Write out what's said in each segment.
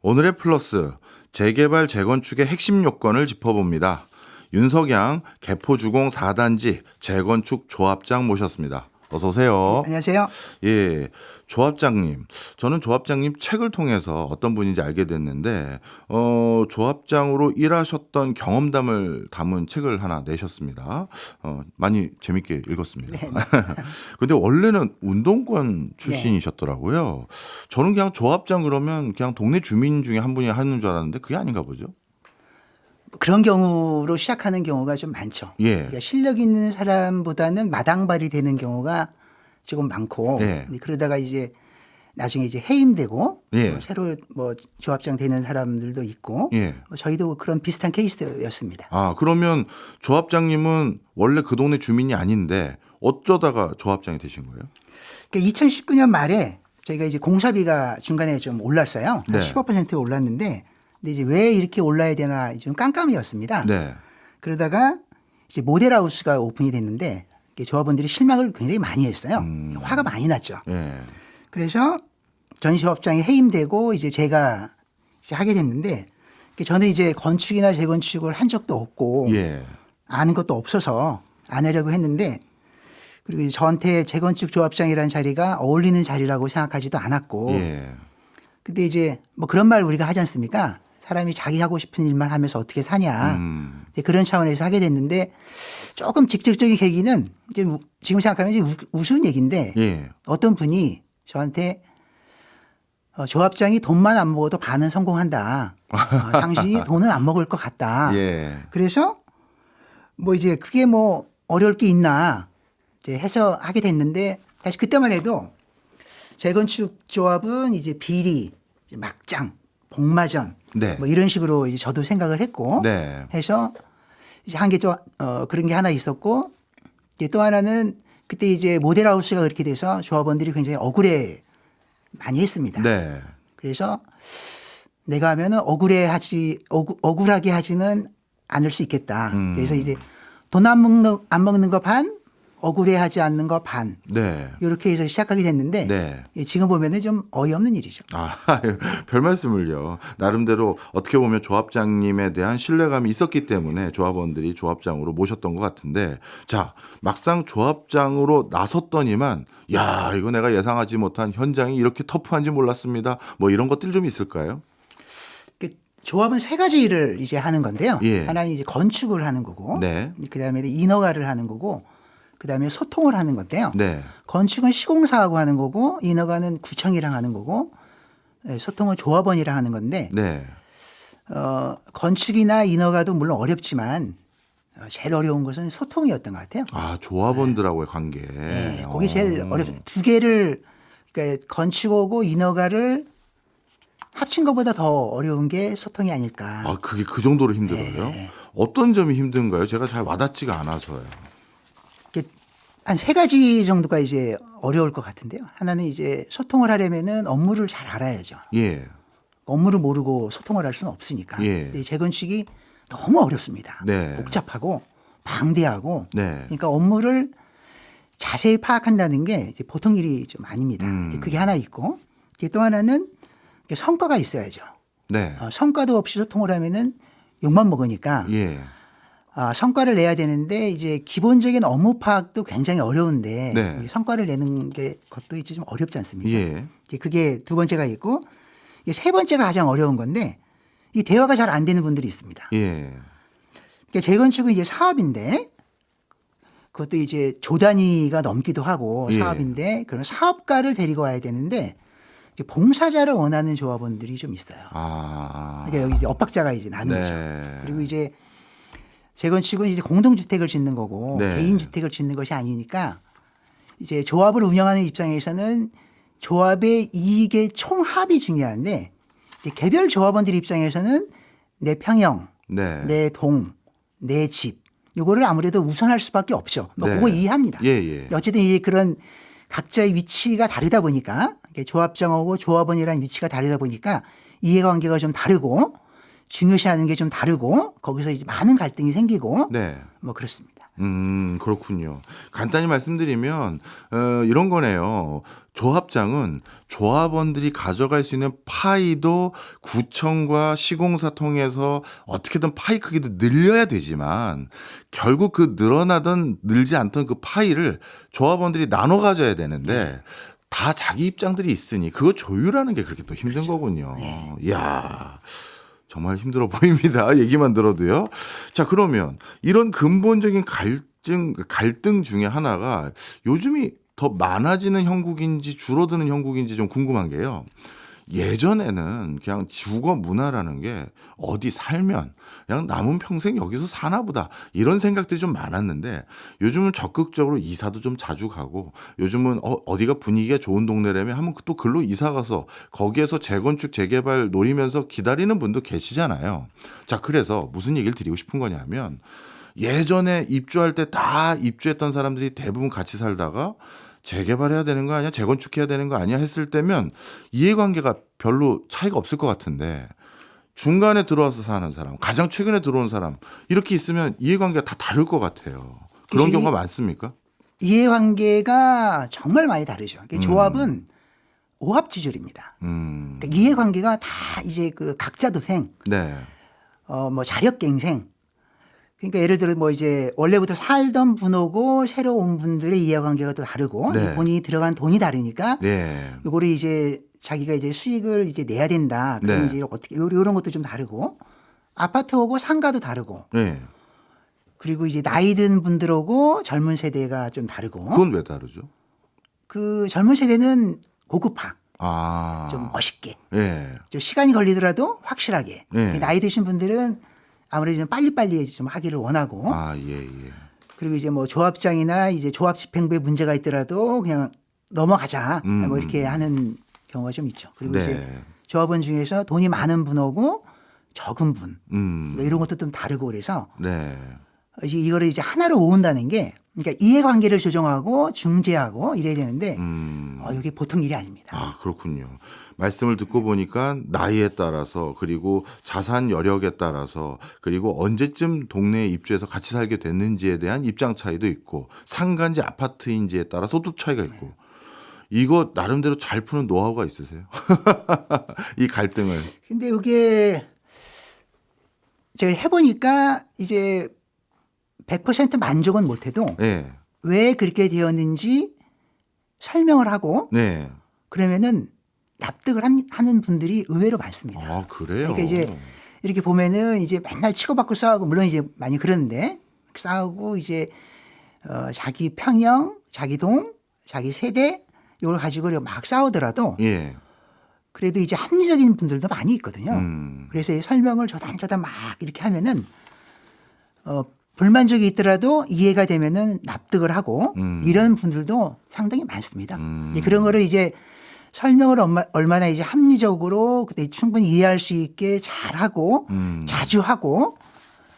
오늘의 플러스, 재개발 재건축의 핵심 요건을 짚어봅니다. 윤석양 개포주공 4단지 재건축 조합장 모셨습니다. 어서 오세요. 안녕하세요. 예, 조합장님. 저는 조합장님 책을 통해서 어떤 분인지 알게 됐는데 조합장으로 일하셨던 경험담을 담은 책을 하나 내셨습니다. 많이 재밌게 읽었습니다. 네. 근데 원래는 운동권 출신이셨더라고요. 저는 그냥 조합장 그러면 그냥 동네 주민 중에 한 분이 하는 줄 알았는데 그게 아닌가 보죠. 그런 경우로 시작하는 경우가 좀 많죠. 예. 그러니까 실력 있는 사람보다는 마당발이 되는 경우가 지금 많고 예. 그러다가 이제 나중에 이제 해임되고 예. 새로 뭐 조합장 되는 사람들도 있고 예. 저희도 그런 비슷한 케이스였습니다. 아, 그러면 조합장님은 원래 그 동네 주민이 아닌데 어쩌다가 조합장이 되신 거예요? 그러니까 2019년 말에 저희가 이제 공사비가 중간에 좀 올랐어요. 한 네. 15% 올랐는데 근데 이제 왜 이렇게 올라야 되나 좀 깜깜이었습니다. 네. 그러다가 이제 모델하우스가 오픈이 됐는데 조합원들이 실망을 굉장히 많이 했어요. 화가 많이 났죠. 예. 그래서 전시업장이 해임되고 이제 제가 이제 하게 됐는데 저는 이제 건축이나 재건축을 한 적도 없고 예. 아는 것도 없어서 안 하려고 했는데 그리고 저한테 재건축 조합장이라는 자리가 어울리는 자리라고 생각하지도 않았고 예. 근데 이제 뭐 그런 말 우리가 하지 않습니까? 사람이 자기 하고 싶은 일만 하면서 어떻게 사냐. 이제 그런 차원에서 하게 됐는데 조금 직접적인 계기는 이제 지금 생각하면 이제 우스운 얘기인데 예. 어떤 분이 저한테 조합장이 돈만 안 먹어도 반은 성공한다. 당신이 돈은 안 먹을 것 같다. 예. 그래서 뭐 이제 그게 뭐 어려울 게 있나 이제 해서 하게 됐는데 사실 그때만 해도 재건축 조합은 이제 비리, 이제 막장, 복마전 네. 뭐 이런 식으로 이제 저도 생각을 했고 네. 해서 이제 한 게 또 그런 게 하나 있었고 이제 또 하나는 그때 이제 모델하우스가 그렇게 돼서 조합원들이 굉장히 억울해 많이 했습니다. 네. 그래서 내가 하면은 억울하게 하지는 않을 수 있겠다. 그래서 이제 돈 안 먹는 거 반, 억울해하지 않는 거 반. 네. 이렇게 해서 시작하게 됐는데 네. 지금 보면은 좀 어이없는 일이죠. 아, 별 말씀을요. 나름대로 어떻게 보면 조합장님에 대한 신뢰감이 있었기 때문에 조합원들이 조합장으로 모셨던 것 같은데 자, 막상 조합장으로 나섰더니만 야, 이거 내가 예상하지 못한 현장이 이렇게 터프한지 몰랐습니다. 뭐 이런 것들 좀 있을까요? 그 조합은 세 가지 일을 이제 하는 건데요. 예. 하나는 이제 건축을 하는 거고, 네. 그다음에 인허가를 하는 거고, 그다음에 소통을 하는 건데요. 네. 건축은 시공사하고 하는 거고, 인허가는 구청이랑 하는 거고, 소통은 조합원이랑 하는 건데, 네. 건축이나 인허가도 물론 어렵지만 제일 어려운 것은 소통이었던 것 같아요. 아, 조합원들하고의 관계. 네, 그게 제일 어렵죠. 두 개를 그러니까 건축하고 인허가를 합친 것보다 더 어려운 게 소통이 아닐까. 아, 그게 그 정도로 힘들어요? 네. 어떤 점이 힘든가요? 제가 잘 와닿지가 않아서요. 한 세 가지 정도가 이제 어려울 것 같은데요. 하나는 이제 소통을 하려면은 업무를 잘 알아야죠. 예. 업무를 모르고 소통을 할 수는 없으니까. 예. 근데 재건축이 너무 어렵습니다. 네. 복잡하고 방대하고. 네. 그러니까 업무를 자세히 파악한다는 게 이제 보통 일이 좀 아닙니다. 그게 하나 있고 또 하나는 성과가 있어야죠. 네. 성과도 없이 소통을 하면은 욕만 먹으니까 예. 성과를 내야 되는데 이제 기본적인 업무 파악도 굉장히 어려운데 네. 성과를 내는 게 것도 이제 좀 어렵지 않습니까? 예. 그게 두 번째가 있고 세 번째가 가장 어려운 건데 이 대화가 잘 안 되는 분들이 있습니다. 예. 그러니까 재건축은 이제 사업인데 그것도 이제 조 단위가 넘기도 하고 예. 사업인데 그런 사업가를 데리고 와야 되는데 이제 봉사자를 원하는 조합원들이 좀 있어요. 아. 그러니까 여기 이제 엇박자가 이제 나는 거죠. 네. 그리고 이제 재건축은 이제 공동주택을 짓는 거고 네. 개인주택을 짓는 것이 아니니까 이제 조합을 운영하는 입장에서는 조합의 이익의 총합이 중요한데 이제 개별 조합원들 입장에서는 내 평형, 네. 내 동, 내 집 이거를 아무래도 우선할 수밖에 없죠. 뭐 네. 그거 이해합니다. 예, 예. 어쨌든 이제 그런 각자의 위치가 다르다 보니까 조합장하고 조합원이라는 위치가 다르다 보니까 이해관계가 좀 다르고 중요시하는 게 좀 다르고 거기서 이제 많은 갈등이 생기고 네. 뭐 그렇습니다. 그렇군요. 간단히 말씀드리면 이런 거네요. 조합장은 조합원들이 가져갈 수 있는 파이도 구청과 시공사 통해서 어떻게든 파이 크기도 늘려야 되지만 결국 그 늘지 않던 그 파이를 조합원들이 나눠 가져야 되는데 다 자기 입장들이 있으니 그거 조율하는 게 그렇게 또 힘든 거군요. 이야. 정말 힘들어 보입니다. 얘기만 들어도요. 자, 그러면 이런 근본적인 갈등 중에 하나가 요즘이 더 많아지는 형국인지 줄어드는 형국인지 좀 궁금한 게요. 예전에는 그냥 주거 문화라는 게 어디 살면 그냥 남은 평생 여기서 사나 보다 이런 생각들이 좀 많았는데 요즘은 적극적으로 이사도 좀 자주 가고 요즘은 어디가 분위기가 좋은 동네라면 한번 또 글로 이사 가서 거기에서 재건축 재개발 노리면서 기다리는 분도 계시잖아요. 자, 그래서 무슨 얘기를 드리고 싶은 거냐면 예전에 입주할 때 다 입주했던 사람들이 대부분 같이 살다가 재개발해야 되는 거 아니야? 재건축해야 되는 거 아니야? 했을 때면 이해관계가 별로 차이가 없을 것 같은데 중간에 들어와서 사는 사람, 가장 최근에 들어온 사람 이렇게 있으면 이해관계가 다 다를 것 같아요. 그런 경우가 많습니까? 이해관계가 정말 많이 다르죠. 조합은 오합지졸입니다. 그러니까 이해관계가 다 이제 그 각자 도생, 네. 뭐 자력갱생. 그러니까 예를 들어 뭐 이제 원래부터 살던 분하고 새로 온 분들의 이해관계가 또 다르고 네. 본인이 들어간 돈이 다르니까 네. 요거를 이제 자기가 이제 수익을 이제 내야 된다. 그러면 네. 이제 어떻게 요런 것도 좀 다르고 아파트하고 상가도 다르고 네. 그리고 이제 나이 든 분들하고 젊은 세대가 좀 다르고 그건 왜 다르죠? 그 젊은 세대는 고급화 아. 좀 멋있게 예. 좀 시간이 걸리더라도 확실하게 네. 나이 드신 분들은 아무래도 좀 빨리빨리 좀 하기를 원하고 아, 예, 예. 그리고 이제 뭐 조합장이나 이제 조합 집행부에 문제가 있더라도 그냥 넘어가자 뭐 이렇게 하는 경우가 좀 있죠. 그리고 네. 이제 조합원 중에서 돈이 많은 분하고 적은 분 뭐 이런 것도 좀 다르고 그래서 네. 이거를 이제 하나로 모은다는 게 그러니까 이해관계를 조정하고 중재하고 이래야 되는데 이게 보통 일이 아닙니다. 아, 그렇군요. 말씀을 듣고 보니까 나이에 따라서 그리고 자산 여력에 따라서 그리고 언제쯤 동네에 입주해서 같이 살게 됐는지에 대한 입장 차이도 있고 상가인지 아파트인지에 따라서 또 차이가 있고 이거 나름대로 잘 푸는 노하우가 있으세요? 이 갈등을. 근데 이게 제가 해보니까 이제 100% 만족은 못해도 네. 왜 그렇게 되었는지 설명을 하고 네. 그러면은 납득을 하는 분들이 의외로 많습니다. 아, 그래요? 그러니까 이제 이렇게 보면은 이제 맨날 치고받고 싸우고 물론 이제 많이 그러는데 싸우고 이제 자기 평형, 자기 동, 자기 세대 이걸 가지고 막 싸우더라도 예. 그래도 이제 합리적인 분들도 많이 있거든요. 음. 그래서 이 설명을 조담조담 막 이렇게 하면은 불만족이 있더라도 이해가 되면은 납득을 하고 이런 분들도 상당히 많습니다. 그런 거를 이제 설명을 얼마나 이제 합리적으로 그때 충분히 이해할 수 있게 잘하고 자주 하고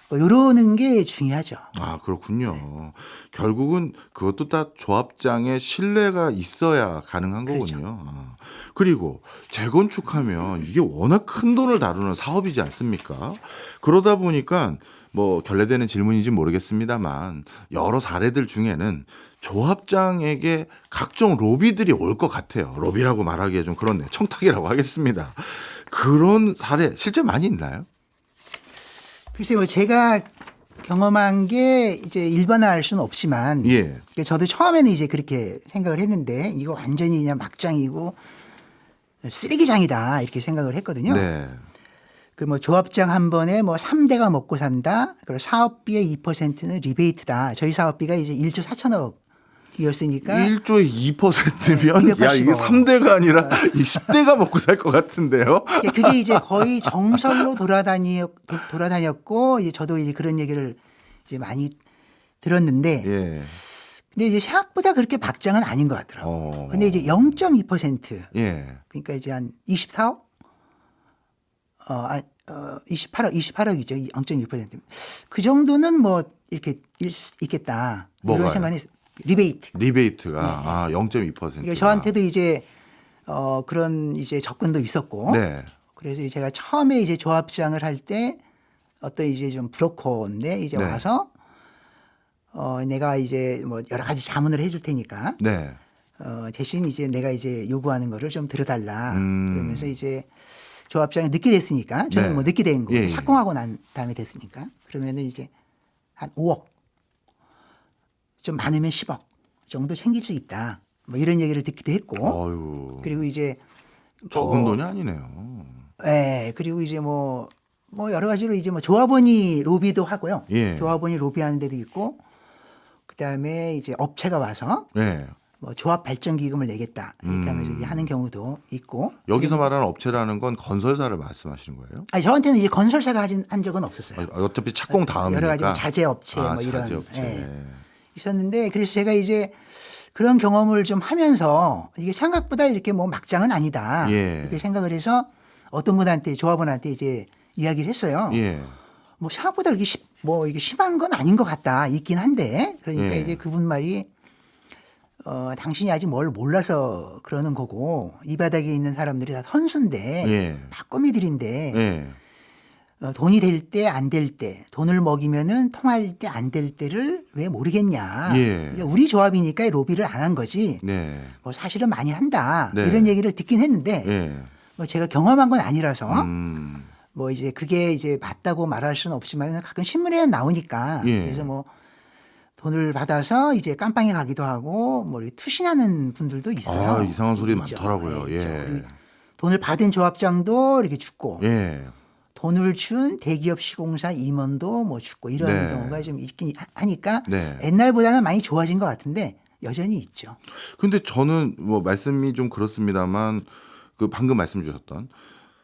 뭐 이러는 게 중요하죠. 아, 그렇군요. 결국은 그것도 다 조합장의 신뢰가 있어야 가능한 그렇죠. 거군요. 아. 그리고 재건축하면 이게 워낙 큰 돈을 다루는 사업이지 않습니까? 그러다 보니까 뭐 결례되는 질문인지 모르겠습니다만 여러 사례들 중에는 조합장에게 각종 로비들이 올 것 같아요. 로비라고 말하기에 좀 그렇네요. 청탁이라고 하겠습니다. 그런 사례 실제 많이 있나요? 글쎄요, 제가 경험한 게 이제 일반화할 수는 없지만 예. 저도 처음에는 이제 그렇게 생각을 했는데 이거 완전히 그냥 막장이고 쓰레기장이다 이렇게 생각을 했거든요. 네. 그 뭐 조합장 한 번에 뭐 3대가 먹고 산다. 그리고 사업비의 2%는 리베이트다. 저희 사업비가 이제 1조 4천억이었으니까 1조에 2%면 야, 이게 280억. 3대가 아니라 10대가 먹고 살 것 같은데요. 그게 이제 거의 정설로 돌아다녔고 이제 저도 이제 그런 얘기를 이제 많이 들었는데 예. 근데 이제 생각보다 그렇게 막장은 아닌 것 같더라고요. 근데 이제 0.2% 예. 그러니까 이제 한 24억? 28억이죠. 0.2%. 그 정도는 뭐 이렇게 있겠다. 뭐가요? 이런 생각이 리베이트. 리베이트가 네. 0.2%. 그러니까 저한테도 이제 그런 이제 접근도 있었고. 네. 그래서 제가 처음에 이제 조합장을 할 때 어떤 이제 좀 브로커인데 이제 네. 와서 내가 이제 뭐 여러 가지 자문을 해줄 테니까 네. 대신 이제 내가 이제 요구하는 거를 좀 들어달라. 음. 그러면서 이제 조합장이 늦게 됐으니까 저는 네. 뭐 늦게 된 거고 예, 예. 착공하고 난 다음에 됐으니까 그러면은 이제 한 5억 좀 많으면 10억 정도 챙길 수 있다. 뭐 이런 얘기를 듣기도 했고 어유. 그리고 이제 적은 돈이 아니네요. 예, 그리고 이제 뭐 여러 가지로 이제 뭐 조합원이 로비도 하고요. 예. 조합원이 로비하는 데도 있고 그다음에 이제 업체가 와서 네. 뭐 조합 발전 기금을 내겠다 이렇게 하면서 이제 하는 경우도 있고. 여기서 말하는 업체라는 건 건설사를 말씀하시는 거예요? 아니 저한테는 이제 건설사가 한 적은 없었어요. 어차피 착공 다음이니까. 여러 가지 뭐 자재 업체 뭐 이런 자재 업체. 예, 있었는데 그래서 제가 이제 그런 경험을 좀 하면서 이게 생각보다 이렇게 뭐 막장은 아니다 예. 이렇게 생각을 해서 어떤 분한테 조합원한테 이제 이야기를 했어요. 예. 뭐 생각보다 이렇게 이게 심한 건 아닌 것 같다 있긴 한데 그러니까 예. 이제 그분 말이 당신이 아직 뭘 몰라서 그러는 거고 이 바닥에 있는 사람들이 다 선수인데 예. 박거미들인데 예. 돈이 될 때 안 될 때 돈을 먹이면은 통할 때 안 될 때를 왜 모르겠냐. 예. 그러니까 우리 조합이니까 로비를 안 한 거지. 네. 뭐 사실은 많이 한다. 네. 이런 얘기를 듣긴 했는데 예. 뭐 제가 경험한 건 아니라서 음. 뭐 이제 그게 이제 맞다고 말할 수는 없지만 가끔 신문에 나오니까 예. 그래서 뭐 돈을 받아서 이제 깜빵에 가기도 하고 뭐 이렇게 투신하는 분들도 있어요. 아, 이상한 소리 있죠. 많더라고요. 있죠. 예. 그리고 돈을 받은 조합장도 이렇게 죽고 예. 돈을 준 대기업 시공사 임원도 뭐 죽고 이런 네. 경우가 좀 있긴 하니까 네. 옛날보다는 많이 좋아진 것 같은데 여전히 있죠. 근데 저는 뭐 말씀이 좀 그렇습니다만 그 방금 말씀 주셨던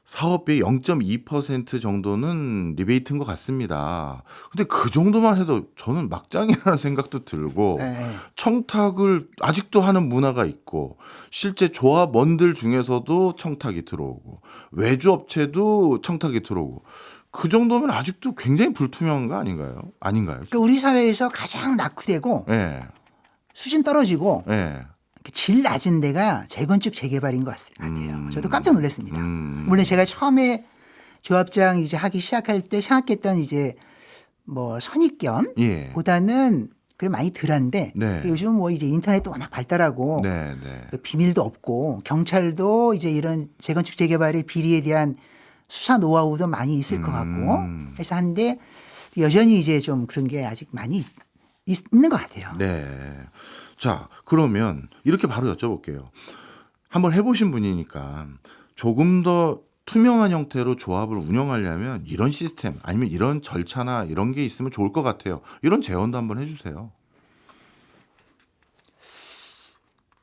사업비 0.2% 정도는 리베이트인 것 같습니다. 근데 그 정도만 해도 저는 막장이라는 생각도 들고 네. 청탁을 아직도 하는 문화가 있고 실제 조합원들 중에서도 청탁이 들어오고 외주업체도 청탁이 들어오고 그 정도면 아직도 굉장히 불투명한 거 아닌가요? 아닌가요? 그러니까 우리 사회에서 가장 낙후되고 예. 수준 떨어지고 예. 질 낮은 데가 재건축 재개발인 것 같아요. 저도 깜짝 놀랐습니다. 물론 제가 처음에 조합장 이제 하기 시작할 때 생각했던 이제 뭐 예. 선입견보다는 그게 많이 덜한데 네. 요즘 뭐 이제 인터넷도 워낙 발달하고 네, 네. 그 비밀도 없고 경찰도 이제 이런 재건축 재개발의 비리에 대한 수사 노하우도 많이 있을 것 같고 해서 한데 여전히 이제 좀 그런 게 아직 많이 있는 것 같아요. 네. 자, 그러면 이렇게 바로 여쭤볼게요. 한번 해보신 분이니까 조금 더 투명한 형태로 조합을 운영하려면 이런 시스템 아니면 이런 절차나 이런 게 있으면 좋을 것 같아요. 이런 제언도 한번 해주세요.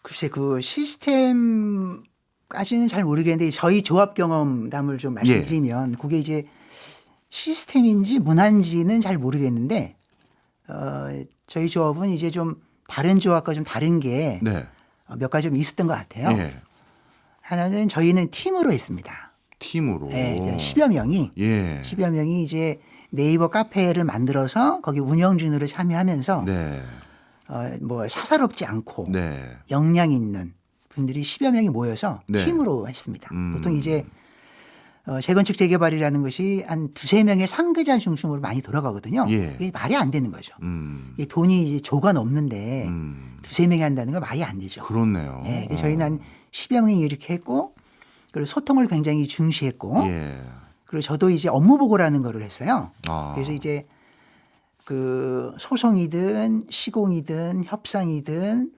글쎄 그 시스템까지는 잘 모르겠는데 저희 조합 경험담을 좀 말씀드리면 그게 이제 시스템인지 문화인지는 잘 모르겠는데 저희 조합은 이제 좀 다른 조합과 좀 다른 게 몇 네. 가지 좀 있었던 것 같아요. 예. 하나는 저희는 팀으로 했습니다. 팀으로. 네, 10여 명이 예. 10여 명이 이제 네이버 카페를 만들어서 거기 운영진으로 참여하면서 네. 뭐 사사롭지 않고 네. 역량 있는 분들이 10여 명이 모여서 네. 팀으로 했습니다. 보통 이제 재건축 재개발이라는 것이 한 두세 명의 상계자 중심으로 많이 돌아가거든요. 예. 이게 말이 안 되는 거죠. 음. 이게 돈이 이제 조가 넘는데 두세 명이 한다는 건 말이 안 되죠. 그렇네요. 네, 그래서 저희는 한 10여 명이 이렇게 했고 그리고 소통을 굉장히 중시했고 예. 그리고 저도 이제 업무 보고라는 거를 했어요. 아. 그래서 이제 그 소송이든 시공이든 협상이든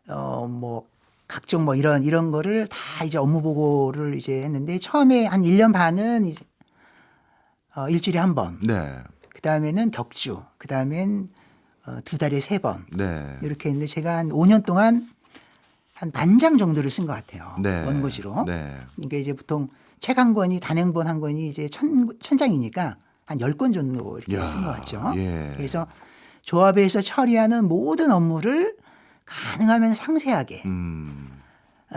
뭐 각종 뭐 이런 거를 다 이제 업무 보고를 이제 했는데 처음에 한 1년 반은 이제 일주일에 한 번. 네. 그다음에는 격주. 그다음엔 2달에 3번. 네. 이렇게 했는데 제가 한 5년 동안 한 10,000장 정도를 쓴 것 같아요. 네. 원고지로. 네. 그러니까 이제 보통 책 한 권이 단행본 한 권이 이제 1,000장이니까 한 10권 정도 이렇게 야, 쓴 것 같죠. 예. 그래서 조합에서 처리하는 모든 업무를 가능하면 상세하게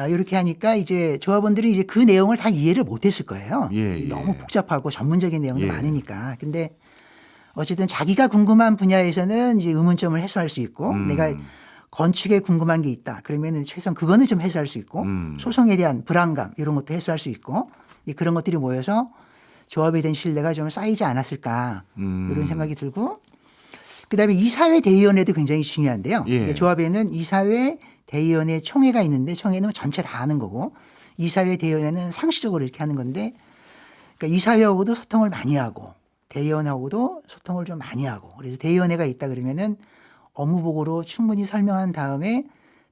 이렇게 하니까 이제 조합원들이 이제 그 내용을 다 이해를 못했을 거예요. 예, 예. 너무 복잡하고 전문적인 내용도 예. 많으니까. 근데 어쨌든 자기가 궁금한 분야에서는 이제 의문점을 해소할 수 있고 내가 건축에 궁금한 게 있다. 그러면은 최소한 그거는 좀 해소할 수 있고 소송에 대한 불안감 이런 것도 해소할 수 있고 그런 것들이 모여서 조합에 대한 신뢰가 좀 쌓이지 않았을까 이런 생각이 들고 그다음에 이사회 대의원회도 굉장히 중요한데요. 예. 조합에는 이사회 대의원회 총회가 있는데 총회는 전체 다 하는 거고 이사회 대의원회는 상시적으로 이렇게 하는 건데 그러니까 이사회하고도 소통을 많이 하고 대의원하고도 소통을 좀 많이 하고 그래서 대의원회가 있다 그러면은 업무 보고로 충분히 설명한 다음에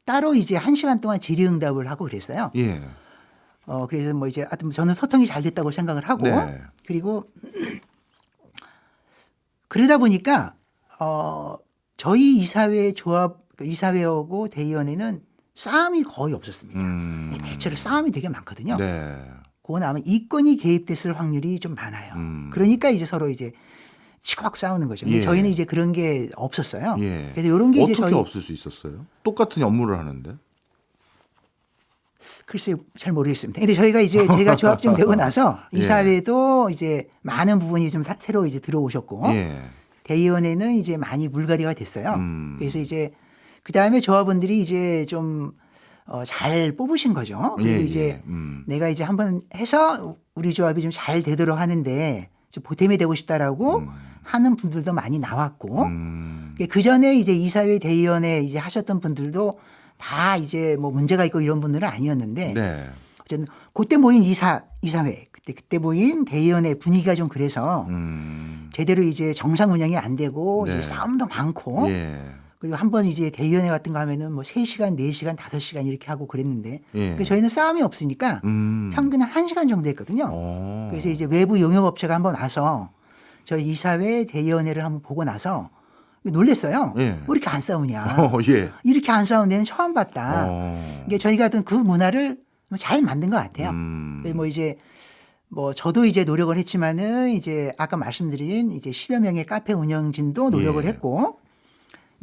따로 이제 1시간 동안 질의응답을 하고 그랬어요. 예. 그래서 뭐 이제 하여튼 저는 소통이 잘 됐다고 생각을 하고 네. 그리고 그러다 보니까 저희 이사회 조합 이사회하고 대의원회는 싸움이 거의 없었습니다. 대체로 싸움이 되게 많거든요. 네. 그건 아마 이권이 개입됐을 확률이 좀 많아요. 그러니까 이제 서로 이제 치고받고 싸우는 거죠. 근데 예. 저희는 이제 그런 게 없었어요. 예. 그래서 이런 게 이제 어떻게 저희 없을 수 있었어요? 똑같은 업무를 하는데. 글쎄요, 잘 모르겠습니다. 근데 저희가 이제 제가 조합장 되고 나서 예. 이사회도 이제 많은 부분이 좀 새로 이제 들어오셨고 예. 대의원회는 이제 많이 물갈이가 됐어요. 그래서 이제 그 다음에 조합원들이 이제 좀 잘 뽑으신 거죠. 그리고 예, 이제 예. 내가 이제 한번 해서 우리 조합이 좀 잘 되도록 하는데 좀 보탬이 되고 싶다라고 하는 분들도 많이 나왔고 그 전에 이제 이사회 대의원회 이제 하셨던 분들도 다 이제 뭐 문제가 있고 이런 분들은 아니었는데 네. 어쨌든 그때 모인 이사회 그때 모인 대의원회 분위기가 좀 그래서 제대로 이제 정상 운영이 안 되고 네. 이제 싸움도 많고 예. 그리고 한번 이제 대의원회 같은 거 하면은 뭐 3시간, 4시간, 5시간 이렇게 하고 그랬는데 예. 그러니까 저희는 싸움이 없으니까 평균 한 1시간 정도 했거든요. 그래서 이제 외부 용역업체가 한번 와서 저희 이사회 대의원회를 한번 보고 나서 놀랬어요. 예. 왜 이렇게 안 싸우냐. 예. 이렇게 안 싸우는 데는 처음 봤다. 그러니까 저희가 어떤 그 문화를 잘 만든 것 같아요. 그래서 뭐 이제 뭐 저도 이제 노력을 했지만은 이제 아까 말씀드린 이제 10여 명의 카페 운영진도 노력을 예. 했고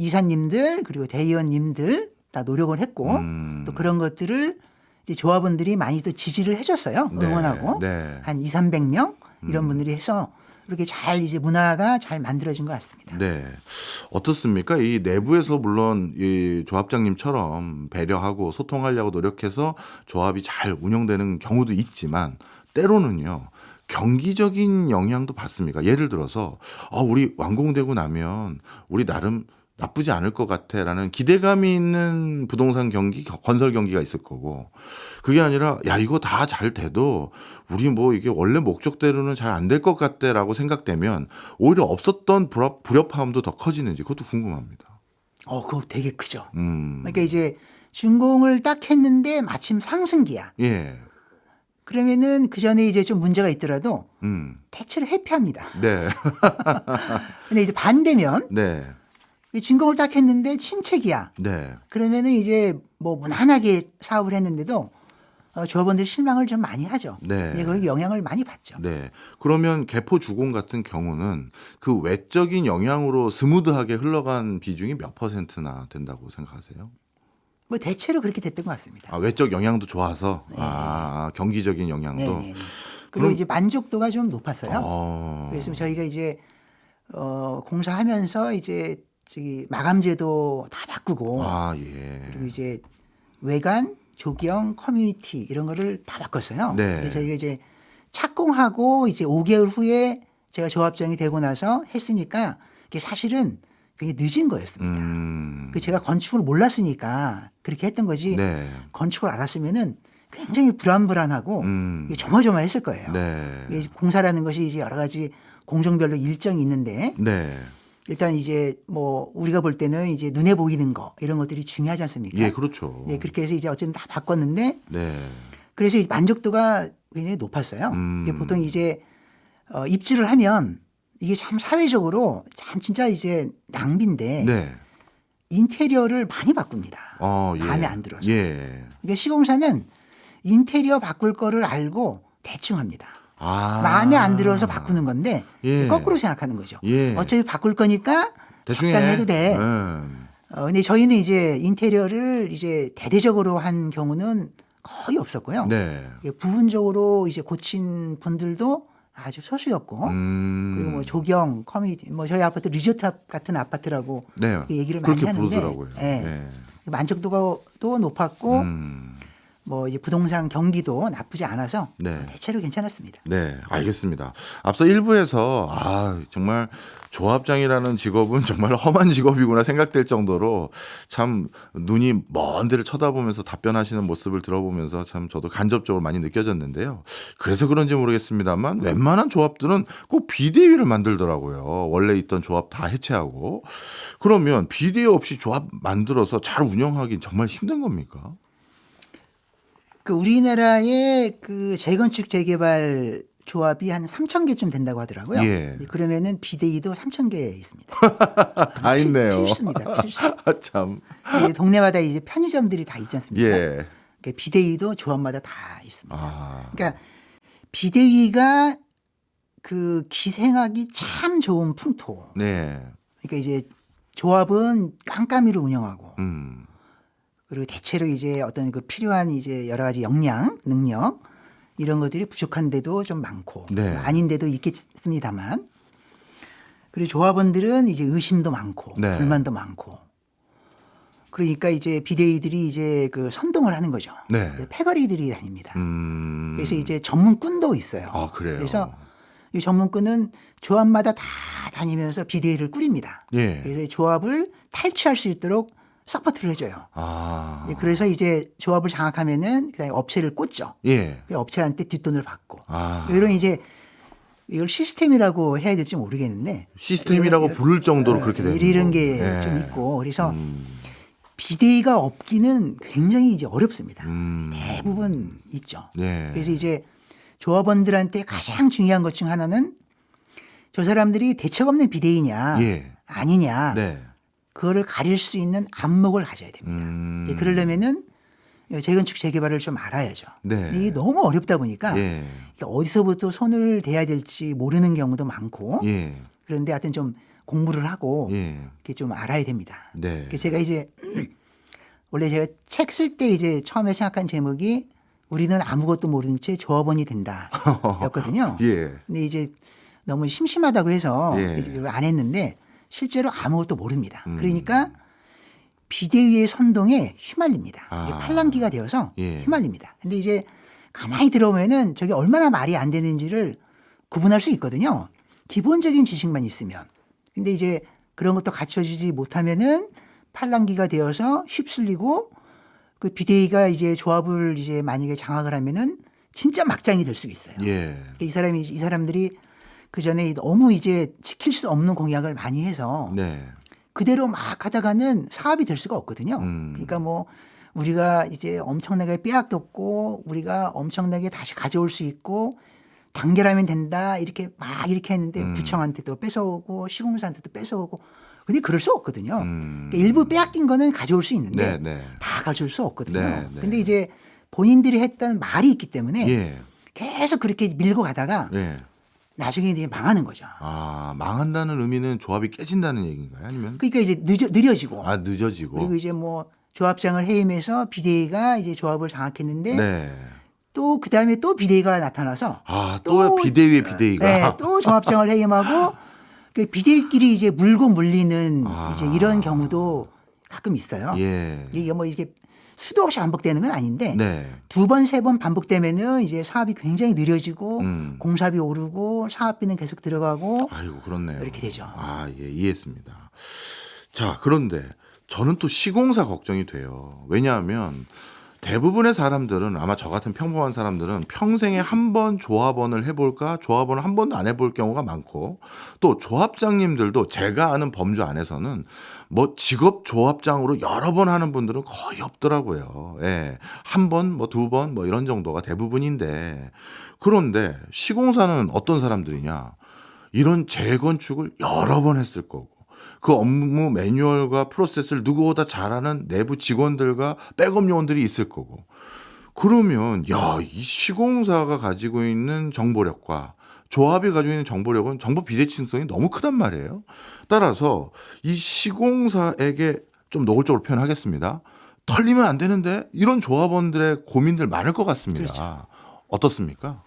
이사님들 그리고 대의원님들 다 노력을 했고 또 그런 것들을 이제 조합원들이 많이 또 지지를 해줬어요. 네. 응원하고 네. 한 2, 300명 이런 분들이 해서 이렇게 잘 이제 문화가 잘 만들어진 것 같습니다. 네. 어떻습니까? 이 내부에서 물론 이 조합장님처럼 배려하고 소통하려고 노력해서 조합이 잘 운영되는 경우도 있지만 때로는요. 경기적인 영향도 받습니까? 예를 들어서 우리 완공되고 나면 우리 나름 나쁘지 않을 것 같아라는 기대감이 있는 부동산 경기, 건설 경기가 있을 거고 그게 아니라 야 이거 다 잘 돼도 우리 뭐 이게 원래 목적대로는 잘 안 될 것 같다라고 생각되면 오히려 없었던 불협화음도 더 커지는지 그것도 궁금합니다. 그거 되게 크죠. 그러니까 이제 준공을 딱 했는데 마침 상승기야. 예. 그러면은 그 전에 이제 좀 문제가 있더라도 대체로 회피합니다. 네. 근데 이제 반대면 네. 준공을 딱 했는데 침체기야. 네. 그러면은 이제 뭐 무난하게 사업을 했는데도 조합원들 실망을 좀 많이 하죠. 네. 그 영향을 많이 받죠. 네. 그러면 개포 주공 같은 경우는 그 외적인 영향으로 스무드하게 흘러간 비중이 몇 %나 된다고 생각하세요? 뭐 대체로 그렇게 됐던 것 같습니다. 외적 영향도 좋아서 네. 경기적인 영향도. 네. 그리고 이제 만족도가 좀 높았어요. 그래서 그래서 저희가 이제 공사하면서 이제 저기 마감제도 다 바꾸고 예. 그리고 이제 외관, 조경, 커뮤니티 이런 거를 다 바꿨어요. 네. 그래서 저희가 이제 착공하고 이제 5개월 후에 제가 조합장이 되고 나서 했으니까 그게 사실은 굉장히 늦은 거였습니다. 그 제가 건축을 몰랐으니까 그렇게 했던 거지. 네. 건축을 알았으면은 굉장히 불안하고 조마조마했을 거예요. 네. 이게 공사라는 것이 이제 여러 가지 공정별로 일정이 있는데 네. 일단 이제 뭐 우리가 볼 때는 이제 눈에 보이는 거 이런 것들이 중요하지 않습니까? 예, 그렇죠. 예, 그렇게 해서 이제 어쨌든 다 바꿨는데 네. 그래서 만족도가 굉장히 높았어요. 이게 보통 이제 입주를 하면 이게 참 사회적으로 참 진짜 이제 낭비인데 네. 인테리어를 많이 바꿉니다. 예. 마음에 안 들어서. 예. 그러니까 시공사는 인테리어 바꿀 거를 알고 대충 합니다. 마음에 안 들어서 바꾸는 건데 예. 거꾸로 생각하는 거죠. 예. 어차피 바꿀 거니까 대충 적당히 해도 돼. 네. 근데 저희는 이제 인테리어를 이제 대대적으로 한 경우는 거의 없었고요. 네. 부분적으로 이제 고친 분들도 아주 소수였고 그리고 뭐 조경, 커뮤니티, 뭐 저희 아파트 리조트 같은 아파트라고 네. 얘기를 많이 그렇게 하는데 부르더라고요. 예. 네. 만족도가 또 높았고 뭐 이제 부동산 경기도 나쁘지 않아서 네. 대체로 괜찮았습니다. 네, 알겠습니다. 앞서 1부에서 정말 조합장이라는 직업은 정말 험한 직업이구나 생각될 정도로 참 눈이 먼 데를 쳐다보면서 답변하시는 모습을 들어보면서 참 저도 간접적으로 많이 느껴졌는데요. 그래서 그런지 모르겠습니다만 웬만한 조합들은 꼭 비대위를 만들더라고요. 원래 있던 조합 다 해체하고. 그러면 비대위 없이 조합 만들어서 잘 운영하기 정말 힘든 겁니까? 그 우리나라의 그 재건축 재개발 조합이 한 3,000개쯤 된다고 하더라고요. 예. 그러면은 비대위도 3,000개 있습니다. 다 있네요. 필수입니다. 필수. 참. 이게 동네마다 이제 편의점들이 다 있지 않습니까? 예. 그러니까 비대위도 조합마다 다 있습니다. 아. 그러니까 비대위가 그 기생하기 참 좋은 풍토. 네. 그러니까 이제 조합은 깜깜이로 운영하고 그리고 대체로 이제 어떤 그 필요한 이제 여러 가지 역량, 능력 이런 것들이 부족한데도 좀 많고 네. 아닌데도 있겠습니다만 그리고 조합원들은 이제 의심도 많고 네. 불만도 많고 그러니까 이제 비대위들이 이제 그 선동을 하는 거죠. 네. 패거리들이 다닙니다. 음. 그래서 이제 전문꾼도 있어요. 아, 그래요? 그래서 이 전문꾼은 조합마다 다 다니면서 비대위를 꾸립니다. 예. 그래서 이 조합을 탈취할 수 있도록 서포트를 해줘요. 아. 그래서 이제 조합을 장악하면은 그다음에 업체를 꽂죠. 예. 그 업체한테 뒷돈을 받고 아. 이런 이제 이걸 시스템이라고 해야 될지 모르겠는데 시스템이라고 부를 정도로 그렇게 되는 이런 게 거군요. 좀 예. 있고 그래서 비대위가 없기는 굉장히 이제 어렵습니다. 음. 대부분 있죠. 네. 그래서 이제 조합원들한테 가장 중요한 것 중 하나는 저 사람들이 대책 없는 비대위냐 예. 아니냐 네. 그거를 가릴 수 있는 안목을 가져야 됩니다. 이제 그러려면은 재건축 재개발을 좀 알아야죠. 네. 근데 이게 너무 어렵다 보니까 예. 이게 어디서부터 손을 대야 될지 모르는 경우도 많고 예. 그런데 하여튼 좀 공부를 하고 예. 이렇게 좀 알아야 됩니다. 네. 그래서 제가 이제 원래 제가 책 쓸 때 이제 처음에 생각한 제목이 우리는 아무것도 모르는 채 조합원이 된다였거든요. 예. 근데 이제 너무 심심하다고 해서 예. 이제 안 했는데 실제로 아무것도 모릅니다. 그러니까 비대위의 선동에 휘말립니다. 이게 아. 팔랑귀가 되어서 예. 휘말립니다. 근데 이제 가만히 들어보면은 저게 얼마나 말이 안 되는지를 구분할 수 있거든요. 기본적인 지식만 있으면. 근데 이제 그런 것도 갖춰지지 못하면은 팔랑귀가 되어서 휩쓸리고 그 비대위가 이제 조합을 이제 만약에 장악을 하면은 진짜 막장이 될 수 있어요. 예. 이 사람들이 그 전에 너무 이제 지킬 수 없는 공약을 많이 해서 네. 그대로 막 하다가는 사업이 될 수가 없거든요. 그러니까 뭐 우리가 이제 엄청나게 빼앗겼고 우리가 엄청나게 다시 가져올 수 있고 단결하면 된다 이렇게 막 이렇게 했는데 구청한테도 뺏어오고 시공사한테도 뺏어오고 근데 그럴 수 없거든요. 그러니까 일부 빼앗긴 거는 가져올 수 있는데 네, 네. 다 가져올 수 없거든요. 네, 네. 근데 이제 본인들이 했던 말이 있기 때문에 예. 계속 그렇게 밀고 가다가 예. 나중에 이제 망하는 거죠. 아, 망한다는 의미는 조합이 깨진다는 얘기인가요? 아니면 그러니까 이제 느려지고 늦어지고. 그리고 이제 뭐 조합장을 해임해서 비대위가 이제 조합을 장악했는데 네. 또 그다음에 또 비대위가 나타나서 아, 또 비대위의 비대위가. 네, 또 조합장을 해임하고 그 비대위끼리 이제 물고 물리는 아. 이제 이런 경우도 가끔 있어요. 예. 이게 뭐 이게 수도 없이 반복되는 건 아닌데 네. 두 번, 세 번 반복되면은 이제 사업이 굉장히 느려지고 공사비 오르고 사업비는 계속 들어가고 아이고, 그렇네요. 이렇게 되죠. 아, 예, 이해했습니다. 자, 그런데 저는 또 시공사 걱정이 돼요. 왜냐하면 대부분의 사람들은 아마 저 같은 평범한 사람들은 평생에 한 번 조합원을 해볼까 조합원을 한 번도 안 해볼 경우가 많고 또 조합장님들도 제가 아는 범주 안에서는 뭐 직업 조합장으로 여러 번 하는 분들은 거의 없더라고요. 예. 한 번, 뭐 두 번, 뭐 이런 정도가 대부분인데 그런데 시공사는 어떤 사람들이냐 이런 재건축을 여러 번 했을 거고 그 업무 매뉴얼과 프로세스를 누구보다 잘하는 내부 직원들과 백업 요원들이 있을 거고 그러면 야, 이 시공사가 가지고 있는 정보력과 조합이 가지고 있는 정보력은 정보 비대칭성이 너무 크단 말이에요. 따라서 이 시공사에게 좀 노골적으로 표현하겠습니다. 털리면 안 되는데 이런 조합원들의 고민들 많을 것 같습니다. 그렇죠. 어떻습니까?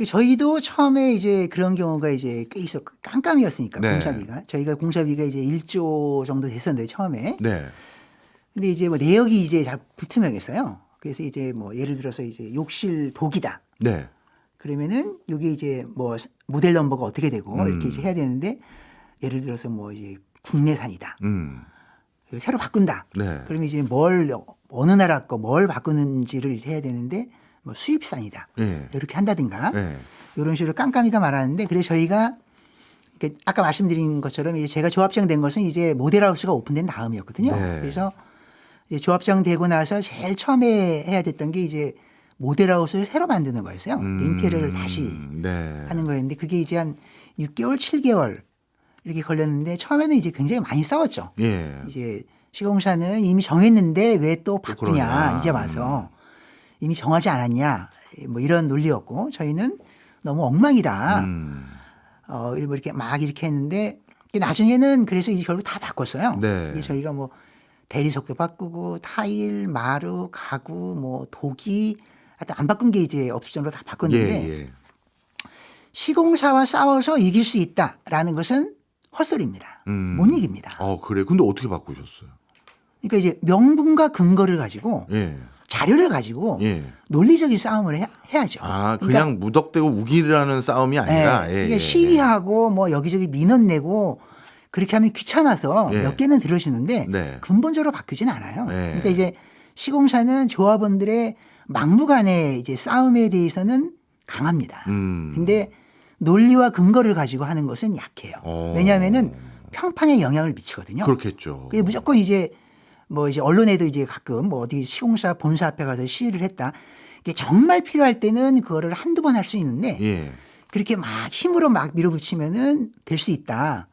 저희도 처음에 이제 그런 경우가 이제 꽤 있었고 깜깜이었으니까 네. 공사비가 저희가 공사비가 이제 1조 정도 됐었는데 처음에 네. 근데 이제 뭐 내역이 이제 잘 불투명했어요. 그래서 이제 뭐 예를 들어서 이제 욕실 독이다. 네. 그러면은 이게 이제 뭐 모델 넘버가 어떻게 되고 이렇게 이제 해야 되는데 예를 들어서 뭐 이제 국내산이다. 새로 바꾼다. 네. 그러면 이제 뭘 어느 나라 거 뭘 바꾸는지를 이제 해야 되는데 뭐 수입산이다. 예. 이렇게 한다든가 예. 이런 식으로 깜깜이가 말하는데 그래서 저희가 아까 말씀드린 것처럼 이제 제가 조합장 된 것은 이제 모델하우스가 오픈된 다음이었거든요. 네. 그래서 이제 조합장 되고 나서 제일 처음에 해야 됐던 게 이제 모델하우스를 새로 만드는 거였어요. 인테리어를 다시 네. 하는 거였는데 그게 이제 한 6개월, 7개월 이렇게 걸렸는데 처음에는 이제 굉장히 많이 싸웠죠. 예. 이제 시공사는 이미 정했는데 왜 또 바꾸냐 그러냐. 이제 와서 이미 정하지 않았냐 뭐 이런 논리였고 저희는 너무 엉망이다. 뭐 이렇게 막 이렇게 했는데 나중에는 그래서 이제 결국 다 바꿨어요. 네. 이게 저희가 뭐 대리석도 바꾸고 타일, 마루, 가구, 뭐 도기 하여튼 안 바꾼 게 이제 없을 정도로 다 바꿨는데 예. 시공사와 싸워서 이길 수 있다라는 것은 헛소리입니다. 못 이깁니다. 그래. 근데 어떻게 바꾸셨어요? 그러니까 이제 명분과 근거를 가지고 예. 자료를 가지고 예. 논리적인 싸움을 해야죠. 아, 그러니까 그냥 무덕대고 우기라는 싸움이 아니라. 예, 이게 시위하고 뭐 여기저기 민원 내고 그렇게 하면 귀찮아서 예. 몇 개는 들어주는데 네. 근본적으로 바뀌진 않아요. 예. 그러니까 이제 시공사는 조합원들의 막무가내 이제 싸움에 대해서는 강합니다. 근데 논리와 근거를 가지고 하는 것은 약해요. 왜냐하면은 평판에 영향을 미치거든요. 그렇겠죠. 그게 무조건 이제 뭐 이제 언론에도 이제 가끔 뭐 어디 시공사 본사 앞에 가서 시위를 했다. 이게 정말 필요할 때는 그거를 한두 번 할 수 있는데 예. 그렇게 막 힘으로 막 밀어붙이면은 될 수 있다.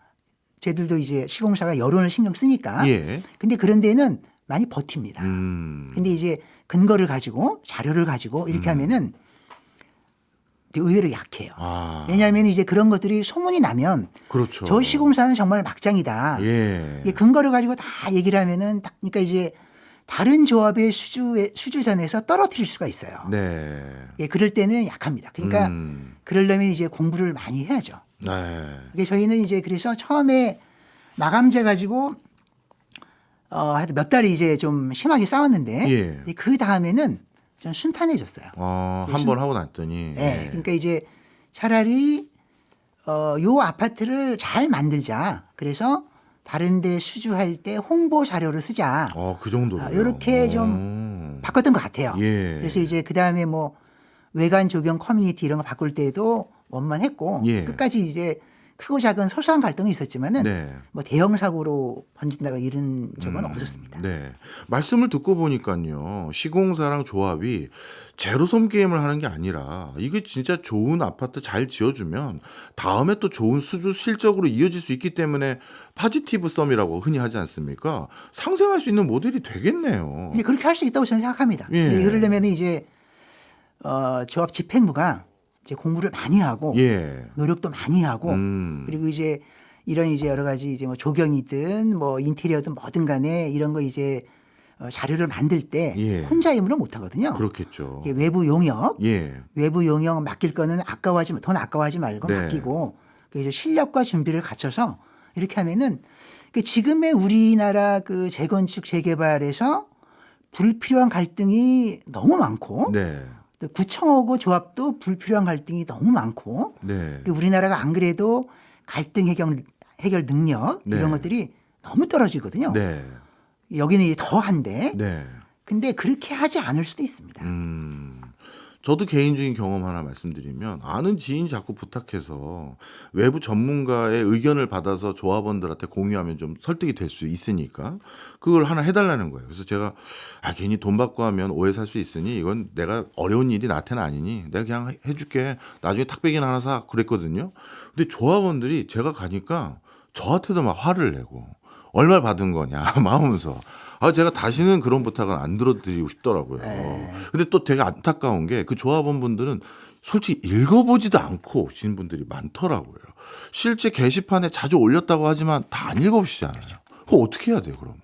쟤들도 이제 시공사가 여론을 신경 쓰니까. 예. 근데 그런 데는 많이 버팁니다. 음. 근데 이제 근거를 가지고 자료를 가지고 이렇게 하면은 의외로 약해요. 아. 왜냐하면 이제 그런 것들이 소문이 나면 그렇죠. 저 시공사는 정말 막장이다. 예. 이게 근거를 가지고 다 얘기를 하면은 그러니까 이제 다른 조합의 수주선에서 떨어뜨릴 수가 있어요. 네. 예, 그럴 때는 약합니다. 그러니까 그러려면 이제 공부를 많이 해야죠. 네. 이게 저희는 이제 그래서 처음에 마감재 가지고 하여튼 몇 달이 이제 좀 심하게 싸웠는데 예. 그 다음에는 좀 순탄해졌어요. 한 번 하고 났더니. 네, 예. 그러니까 이제 차라리 요 아파트를 잘 만들자. 그래서 다른데 수주할 때 홍보 자료를 쓰자. 그 정도로. 이렇게 좀 바꿨던 것 같아요. 예. 그래서 이제 그 다음에 뭐 외관 조경 커뮤니티 이런 거 바꿀 때도 원만했고 예. 끝까지 이제 크고 작은 소소한 갈등이 있었지만은 네. 뭐 대형 사고로 번진다가 이런 적은 없었습니다. 네. 말씀을 듣고 보니까요. 시공사랑 조합이 제로섬 게임을 하는 게 아니라 이게 진짜 좋은 아파트 잘 지어주면 다음에 또 좋은 수주 실적으로 이어질 수 있기 때문에 파지티브 썸이라고 흔히 하지 않습니까? 상생할 수 있는 모델이 되겠네요. 근데 그렇게 할 수 있다고 저는 생각합니다. 예. 근데 그러려면 이제 조합 집행부가 이제 공부를 많이 하고 예. 노력도 많이 하고 그리고 이제 이런 이제 여러 가지 이제 뭐 조경이든 뭐 인테리어든 뭐든 간에 이런 거 이제 자료를 만들 때 예. 혼자 힘으로 못 하거든요. 그렇겠죠. 이게 외부 용역, 예. 외부 용역 맡길 거는 돈 아까워하지 말고 네. 맡기고 그래서 실력과 준비를 갖춰서 이렇게 하면은 지금의 우리나라 그 재건축 재개발에서 불필요한 갈등이 너무 많고 네. 또 구청하고 조합도 불필요한 갈등이 너무 많고 네. 우리나라가 안 그래도 갈등 해결 능력 네. 이런 것들이 너무 떨어지거든요. 네. 여기는 이제 더한데 네. 근데 그렇게 하지 않을 수도 있습니다. 저도 개인적인 경험 하나 말씀드리면 아는 지인 자꾸 부탁해서 외부 전문가의 의견을 받아서 조합원들한테 공유하면 좀 설득이 될 수 있으니까 그걸 하나 해달라는 거예요. 그래서 제가 괜히 돈 받고 하면 오해 살 수 있으니 이건 내가 어려운 일이 나한테는 아니니 내가 그냥 해줄게. 나중에 탁배기나 하나 사 그랬거든요. 근데 조합원들이 제가 가니까 저한테도 막 화를 내고 얼마를 받은 거냐 마음면서 제가 다시는 그런 부탁은 안 들어드리고 싶더라고요. 근데 또 되게 안타까운 게 그 조합원분들은 솔직히 읽어보지도 않고 오신 분들이 많더라고요. 실제 게시판에 자주 올렸다고 하지만 다 안 읽어보시잖아요. 그거 어떻게 해야 돼요, 그럼?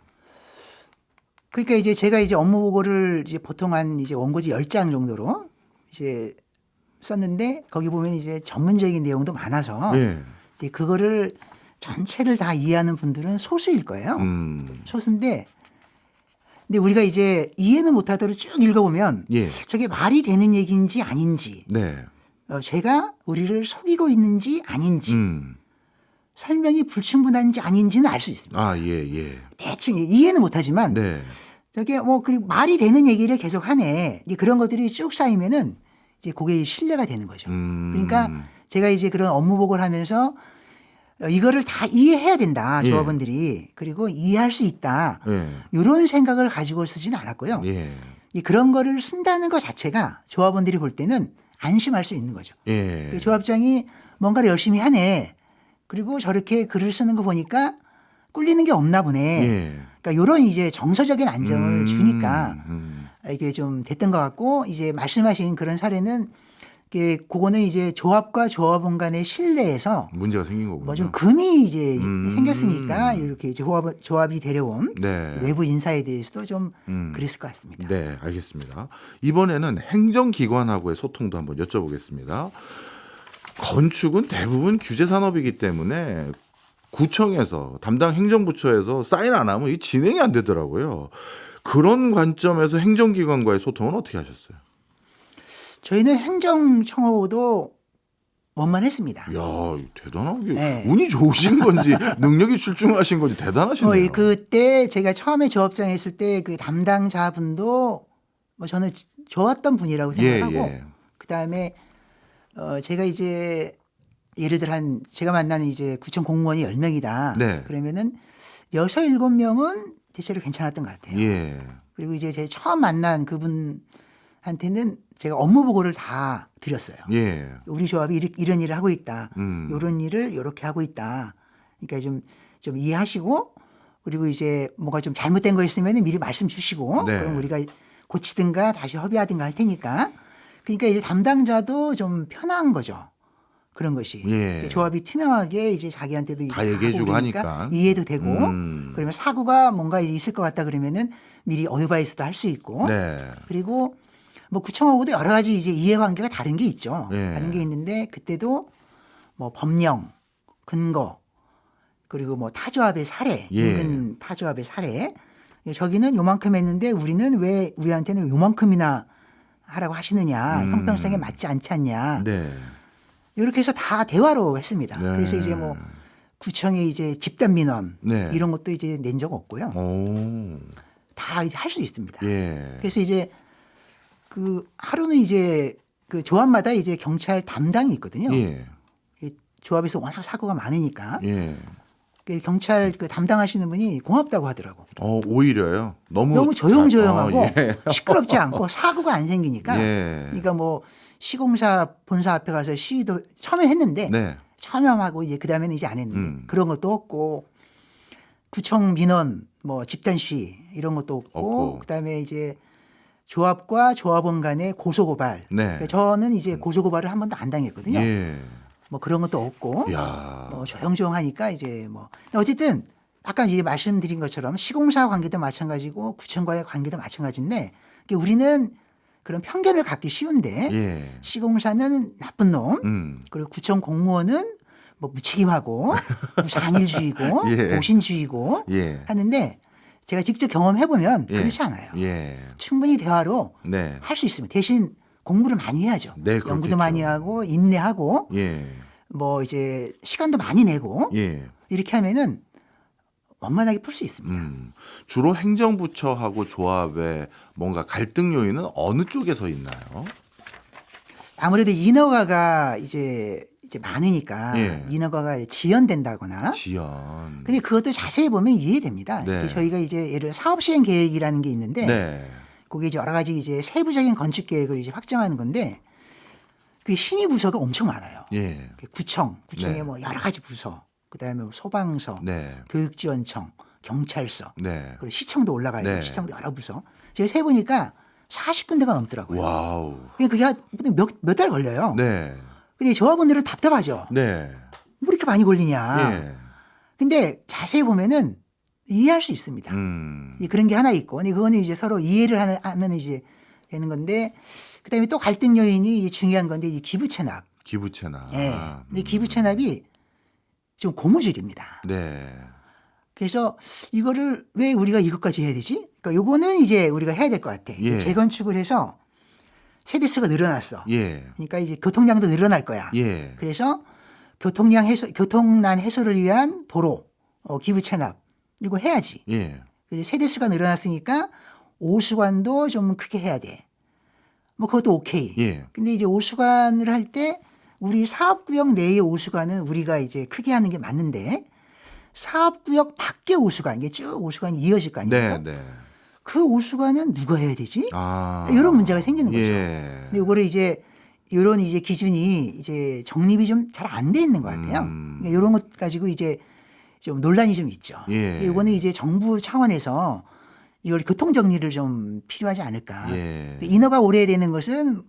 그러니까 이제 제가 이제 업무 보고를 이제 보통 한 이제 원고지 10장 정도로 이제 썼는데 거기 보면 이제 전문적인 내용도 많아서 예. 이제 그거를 전체를 다 이해하는 분들은 소수일 거예요. 소수인데 근데 우리가 이제 이해는 못하도록 쭉 읽어보면 예. 저게 말이 되는 얘기인지 아닌지, 네. 제가 우리를 속이고 있는지 아닌지, 음. 설명이 불충분한지 아닌지는 알 수 있습니다. 아, 예, 예. 대충 이해는 못하지만 네. 저게 뭐 그리고 말이 되는 얘기를 계속 하네. 이제 그런 것들이 쭉 쌓이면은 이제 그게 신뢰가 되는 거죠. 그러니까 제가 이제 그런 업무 보고를 하면서 이거를 다 이해해야 된다. 예. 조합원들이. 그리고 이해할 수 있다. 예. 이런 생각을 가지고 쓰지는 않았고요. 예. 그런 거를 쓴다는 것 자체가 조합원들이 볼 때는 안심할 수 있는 거죠. 예. 조합장이 뭔가를 열심히 하네. 그리고 저렇게 글을 쓰는 거 보니까 꿀리는 게 없나 보네. 예. 그러니까 이런 이제 정서적인 안정을 주니까 음. 이게 좀 됐던 것 같고 이제 말씀하신 그런 사례는 그거는 이제 조합과 조합원 간의 신뢰에서 문제가 생긴 거군요. 뭐 좀 금이 이제 생겼으니까 이렇게 이제 조합이 데려온 네. 외부 인사에 대해서도 좀 그랬을 것 같습니다. 네, 알겠습니다. 이번에는 행정기관하고의 소통도 한번 여쭤보겠습니다. 건축은 대부분 규제 산업이기 때문에 구청에서 담당 행정부처에서 사인 안 하면 이 진행이 안 되더라고요. 그런 관점에서 행정기관과의 소통은 어떻게 하셨어요? 저희는 행정청하고도 원만했습니다. 이야, 대단하게 네. 운이 좋으신 건지 능력이 출중하신 건지 대단하시네요. 그때 제가 처음에 조합장 했을 때 그 담당자분도 뭐 저는 좋았던 분이라고 생각하고 예. 그다음에 제가 이제 예를 들어 제가 만나는 이제 구청 공무원이 10명이다. 네. 그러면은 6, 7명은 대체로 괜찮았던 것 같아요. 예. 그리고 이제 제가 처음 만난 그분한테는 제가 업무 보고를 다 드렸어요. 예. 우리 조합이 이런 일을 하고 있다. 음. 이런 일을 이렇게 하고 있다. 그러니까 좀 이해하시고 그리고 이제 뭐가 좀 잘못된 거 있으면 미리 말씀 주시고 네. 그럼 우리가 고치든가 다시 협의하든가 할 테니까 그러니까 이제 담당자도 좀 편한 거죠. 그런 것이. 예. 조합이 투명하게 이제 자기한테도 다 얘기해 주고 하니까. 이해도 되고 그러면 사고가 뭔가 있을 것 같다 그러면은 미리 어드바이스도 할 수 있고 네. 그리고 뭐 구청하고도 여러 가지 이제 이해관계가 다른 게 있죠. 예. 다른 게 있는데 그때도 뭐 법령, 근거 그리고 뭐 타조합의 사례, 예. 인근 타조합의 사례. 저기는 요만큼 했는데 우리는 왜 우리한테는 요만큼이나 하라고 하시느냐. 형평성에 맞지 않지 않냐. 네. 이렇게 해서 다 대화로 했습니다. 네. 그래서 이제 뭐 구청에 이제 집단 민원 네. 이런 것도 이제 낸 적 없고요. 오. 다 이제 할 수 있습니다. 예. 그래서 이제 그 하루는 이제 그 조합마다 이제 경찰 담당이 있거든요. 예. 이 조합에서 워낙 사고가 많으니까 예. 그 경찰 그 담당하시는 분이 고맙다고 하더라고. 오히려요. 너무 조용조용하고 예. 시끄럽지 않고 사고가 안 생기니까. 예. 그러니까 뭐 시공사 본사 앞에 가서 시위도 처음에 했는데 네. 처음에 하고 이제 그 다음에는 이제 안 했는데 그런 것도 없고 구청 민원 뭐 집단 시위 이런 것도 없고 그다음에 이제 조합과 조합원 간의 고소고발. 네. 그러니까 저는 이제 고소고발을 한 번도 안 당했거든요. 예. 뭐 그런 것도 없고 야. 뭐 조용조용하니까 이제 뭐 어쨌든 아까 이제 말씀드린 것처럼 시공사 관계도 마찬가지고 구청과의 관계도 마찬가지인데 우리는 그런 편견을 갖기 쉬운데 예. 시공사는 나쁜 놈 그리고 구청 공무원은 뭐 무책임하고 무상일주의고 예. 보신주의고 예. 하는데 제가 직접 경험해 보면 예. 그렇지 않아요. 예. 충분히 대화로 네. 할 수 있습니다. 대신 공부를 많이 해야죠. 네, 그렇겠죠. 연구도 많이 하고 인내하고 예. 뭐 이제 시간도 많이 내고 예. 이렇게 하면은 원만하게 풀 수 있습니다. 주로 행정부처하고 조합의 뭔가 갈등 요인은 어느 쪽에서 있나요? 아무래도 인허가가 이제 많으니까 예. 인허가가 지연된다거나 지연. 근데 그것도 자세히 보면 이해됩니다. 네. 저희가 이제 예를 들어 사업 시행 계획이라는 게 있는데 네. 그게 이제 여러 가지 이제 세부적인 건축 계획을 이제 확정하는 건데 그 신의 부서가 엄청 많아요. 예. 구청에 네. 뭐 여러 가지 부서, 그다음에 뭐 소방서, 네. 교육지원청, 경찰서, 네. 그리고 시청도 올라가야 돼요. 네. 시청도 여러 부서. 제가 세 보니까 40군데가 넘더라고요. 와우. 그게 몇 달 걸려요. 네. 근데 조합원들은 답답하죠. 네. 뭐 이렇게 많이 걸리냐. 예. 근데 자세히 보면은 이해할 수 있습니다. 그런 게 하나 있고, 근데 그거는 이제 서로 이해를 하면 이제 되는 건데, 그다음에 또 갈등 요인이 중요한 건데 이 기부 체납. 기부 체납. 예. 근데 기부 체납이 좀 고무줄입니다. 네. 그래서 이거를 왜 우리가 이것까지 해야 되지? 그러니까 요거는 이제 우리가 해야 될 것 같아. 예. 재건축을 해서 세대수가 늘어났어. 예. 그러니까 이제 교통량도 늘어날 거야. 예. 그래서 교통난 해소를 위한 도로, 기부 체납 이거 해야지. 예. 그리고 세대수가 늘어났으니까 오수관도 좀 크게 해야 돼. 뭐 그것도 오케이. 예. 근데 이제 오수관을 할 때 우리 사업구역 내의 오수관은 우리가 이제 크게 하는 게 맞는데 사업구역 밖의 오수관 이게 쭉 오수관이 이어질 거 아닙니까? 네, 네. 그 오수관은 누가 해야 되지? 아. 이런 문제가 생기는 거죠. 예. 근데 이거를 이제 이런 이제 기준이 이제 정립이 좀 잘 안 돼 있는 것 같아요. 그러니까 이런 것 가지고 이제 좀 논란이 좀 있죠. 예. 이거는 이제 정부 차원에서 이걸 교통 정리를 좀 필요하지 않을까. 예. 인허가 오래되는 것은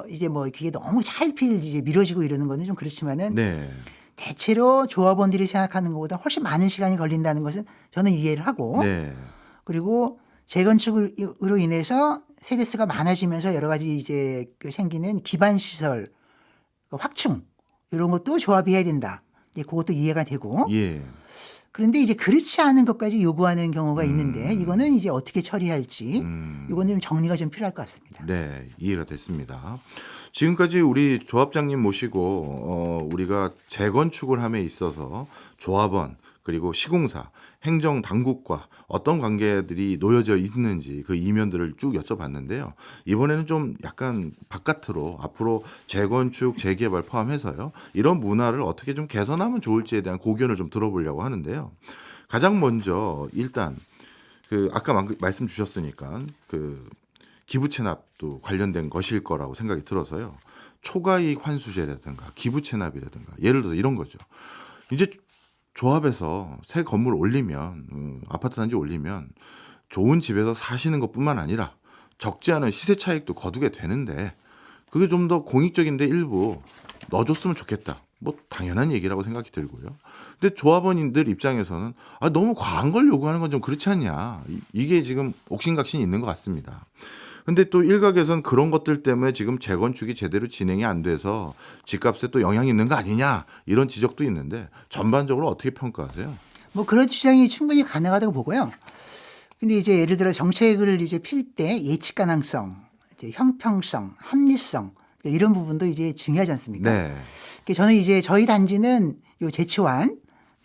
이제 뭐 그게 너무 차일피일 이제 미뤄지고 이러는 거는 좀 그렇지만은 네. 대체로 조합원들이 생각하는 것보다 훨씬 많은 시간이 걸린다는 것은 저는 이해를 하고 네. 그리고 재건축으로 인해서 세대수가 많아지면서 여러 가지 이제 그 생기는 기반 시설 확충 이런 것도 조합이 해야 된다. 이제 그것도 이해가 되고 예. 그런데 이제 그렇지 않은 것까지 요구하는 경우가 있는데 이거는 이제 어떻게 처리할지 이거는 좀 정리가 좀 필요할 것 같습니다. 네, 이해가 됐습니다. 지금까지 우리 조합장님 모시고 우리가 재건축을 함에 있어서 조합원 그리고 시공사, 행정 당국과 어떤 관계들이 놓여져 있는지 그 이면들을 쭉 여쭤봤는데요. 이번에는 좀 약간 바깥으로 앞으로 재건축, 재개발 포함해서요. 이런 문화를 어떻게 좀 개선하면 좋을지에 대한 고견을 좀 들어보려고 하는데요. 가장 먼저 일단 그 아까 말씀 주셨으니까 그 기부 체납도 관련된 것일 거라고 생각이 들어서요. 초과이익 환수제라든가 기부 체납이라든가 예를 들어 이런 거죠. 이제 조합에서 새 건물 올리면 아파트 단지 올리면 좋은 집에서 사시는 것뿐만 아니라 적지 않은 시세 차익도 거두게 되는데 그게 좀 더 공익적인데 일부 넣어줬으면 좋겠다. 뭐 당연한 얘기라고 생각이 들고요. 근데 조합원인들 입장에서는 너무 과한 걸 요구하는 건 좀 그렇지 않냐. 이게 지금 옥신각신이 있는 것 같습니다. 근데 또 일각에선 그런 것들 때문에 지금 재건축이 제대로 진행이 안 돼서 집값에 또 영향이 있는 거 아니냐 이런 지적도 있는데 전반적으로 어떻게 평가하세요? 뭐 그런 주장이 충분히 가능하다고 보고요. 근데 이제 예를 들어 정책을 이제 필 때 예측 가능성, 이제 형평성, 합리성 이런 부분도 이제 중요하지 않습니까? 네. 저는 이제 저희 단지는 요 제초안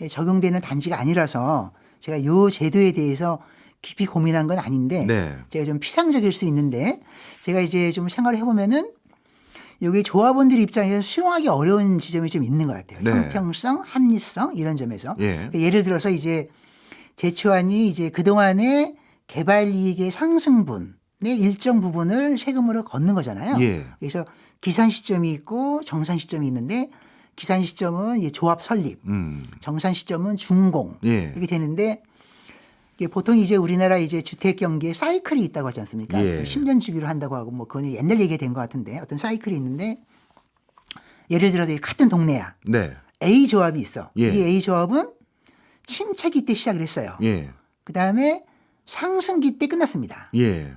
적용되는 단지가 아니라서 제가 요 제도에 대해서 깊이 고민한 건 아닌데 네. 제가 좀 피상적일 수 있는데 제가 이제 좀 생각을 해보면은 여기 조합원들 입장에서 수용하기 어려운 지점이 좀 있는 것 같아요. 네. 형평성, 합리성 이런 점에서 예. 예를 들어서 이제 제초안이 이제 그동안의 개발 이익의 상승분의 일정 부분을 세금으로 걷는 거잖아요. 예. 그래서 기산 시점이 있고 정산 시점이 있는데 기산 시점은 이제 조합 설립, 정산 시점은 준공 예. 이렇게 되는데 이게 보통 이제 우리나라 이제 주택 경기에 사이클이 있다고 하지 않습니까? 예. 10년 주기로 한다고 하고 뭐 그건 옛날 얘기가 된 것 같은데 어떤 사이클이 있는데 예를 들어서 같은 동네야. 네. A 조합이 있어. 예. 이 A 조합은 침체기 때 시작을 했어요. 예. 그다음에 상승기 때 끝났습니다. 예.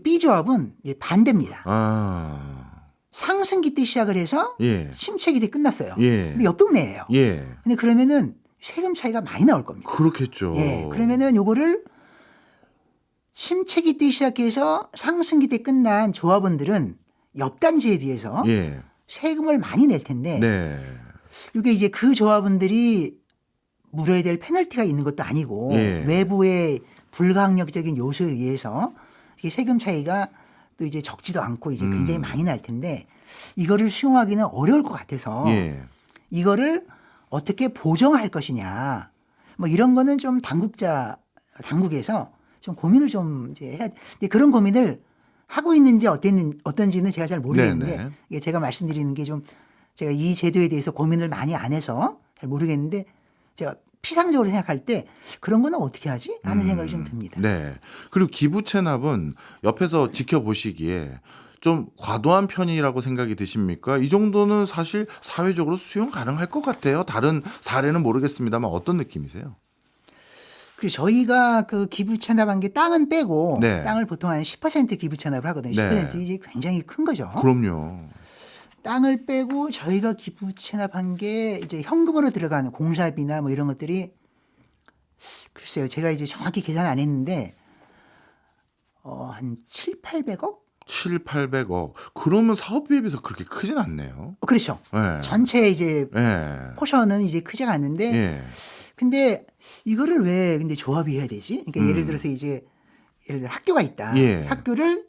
B 조합은 이제 반대입니다. 아. 상승기 때 시작을 해서 예. 침체기 때 끝났어요. 예. 근데 옆 동네예요. 예. 근데 그러면은 세금 차이가 많이 나올 겁니다. 그렇겠죠. 예. 그러면은 요거를 침체기 때 시작해서 상승기 때 끝난 조합원들은 옆 단지에 비해서 예. 세금을 많이 낼 텐데 네. 이게 이제 그 조합원들이 물어야 될 페널티가 있는 것도 아니고 예. 외부의 불가항력적인 요소에 의해서 이게 세금 차이가 또 이제 적지도 않고 이제 굉장히 많이 날 텐데 이거를 수용하기는 어려울 것 같아서 예. 이거를 어떻게 보정할 것이냐 뭐 이런 거는 좀 당국에서 좀 고민을 좀 이제 해야 근데 그런 고민을 하고 있는지 어떤지는 제가 잘 모르겠는데 네네. 이게 제가 말씀드리는 게 좀 제가 이 제도에 대해서 고민을 많이 안 해서 잘 모르겠는데 제가 피상적으로 생각할 때 그런 거는 어떻게 하지? 하는 생각이 좀 듭니다. 네. 그리고 기부 체납은 옆에서 지켜보시기에 좀 과도한 편이라고 생각이 드십니까? 이 정도는 사실 사회적으로 수용 가능할 것 같아요. 다른 사례는 모르겠습니다만 어떤 느낌이세요? 그리고 저희가 그 기부 체납한 게 땅은 빼고 네. 땅을 보통 한 10% 기부 체납을 하거든요. 10% 네. 이제 굉장히 큰 거죠. 그럼요. 땅을 빼고 저희가 기부 체납한 게 이제 현금으로 들어가는 공사비나 뭐 이런 것들이 글쎄요. 제가 이제 정확히 계산 안 했는데 한 7, 800억? 7, 800억. 그러면 사업비에 비해서 그렇게 크진 않네요. 그렇죠. 예. 전체 이제 예. 포션은 이제 크지가 않는데 예. 근데 이거를 왜 근데 조합이 해야 되지? 그러니까 예를 들어서 이제 예를 들어 학교가 있다. 예. 학교를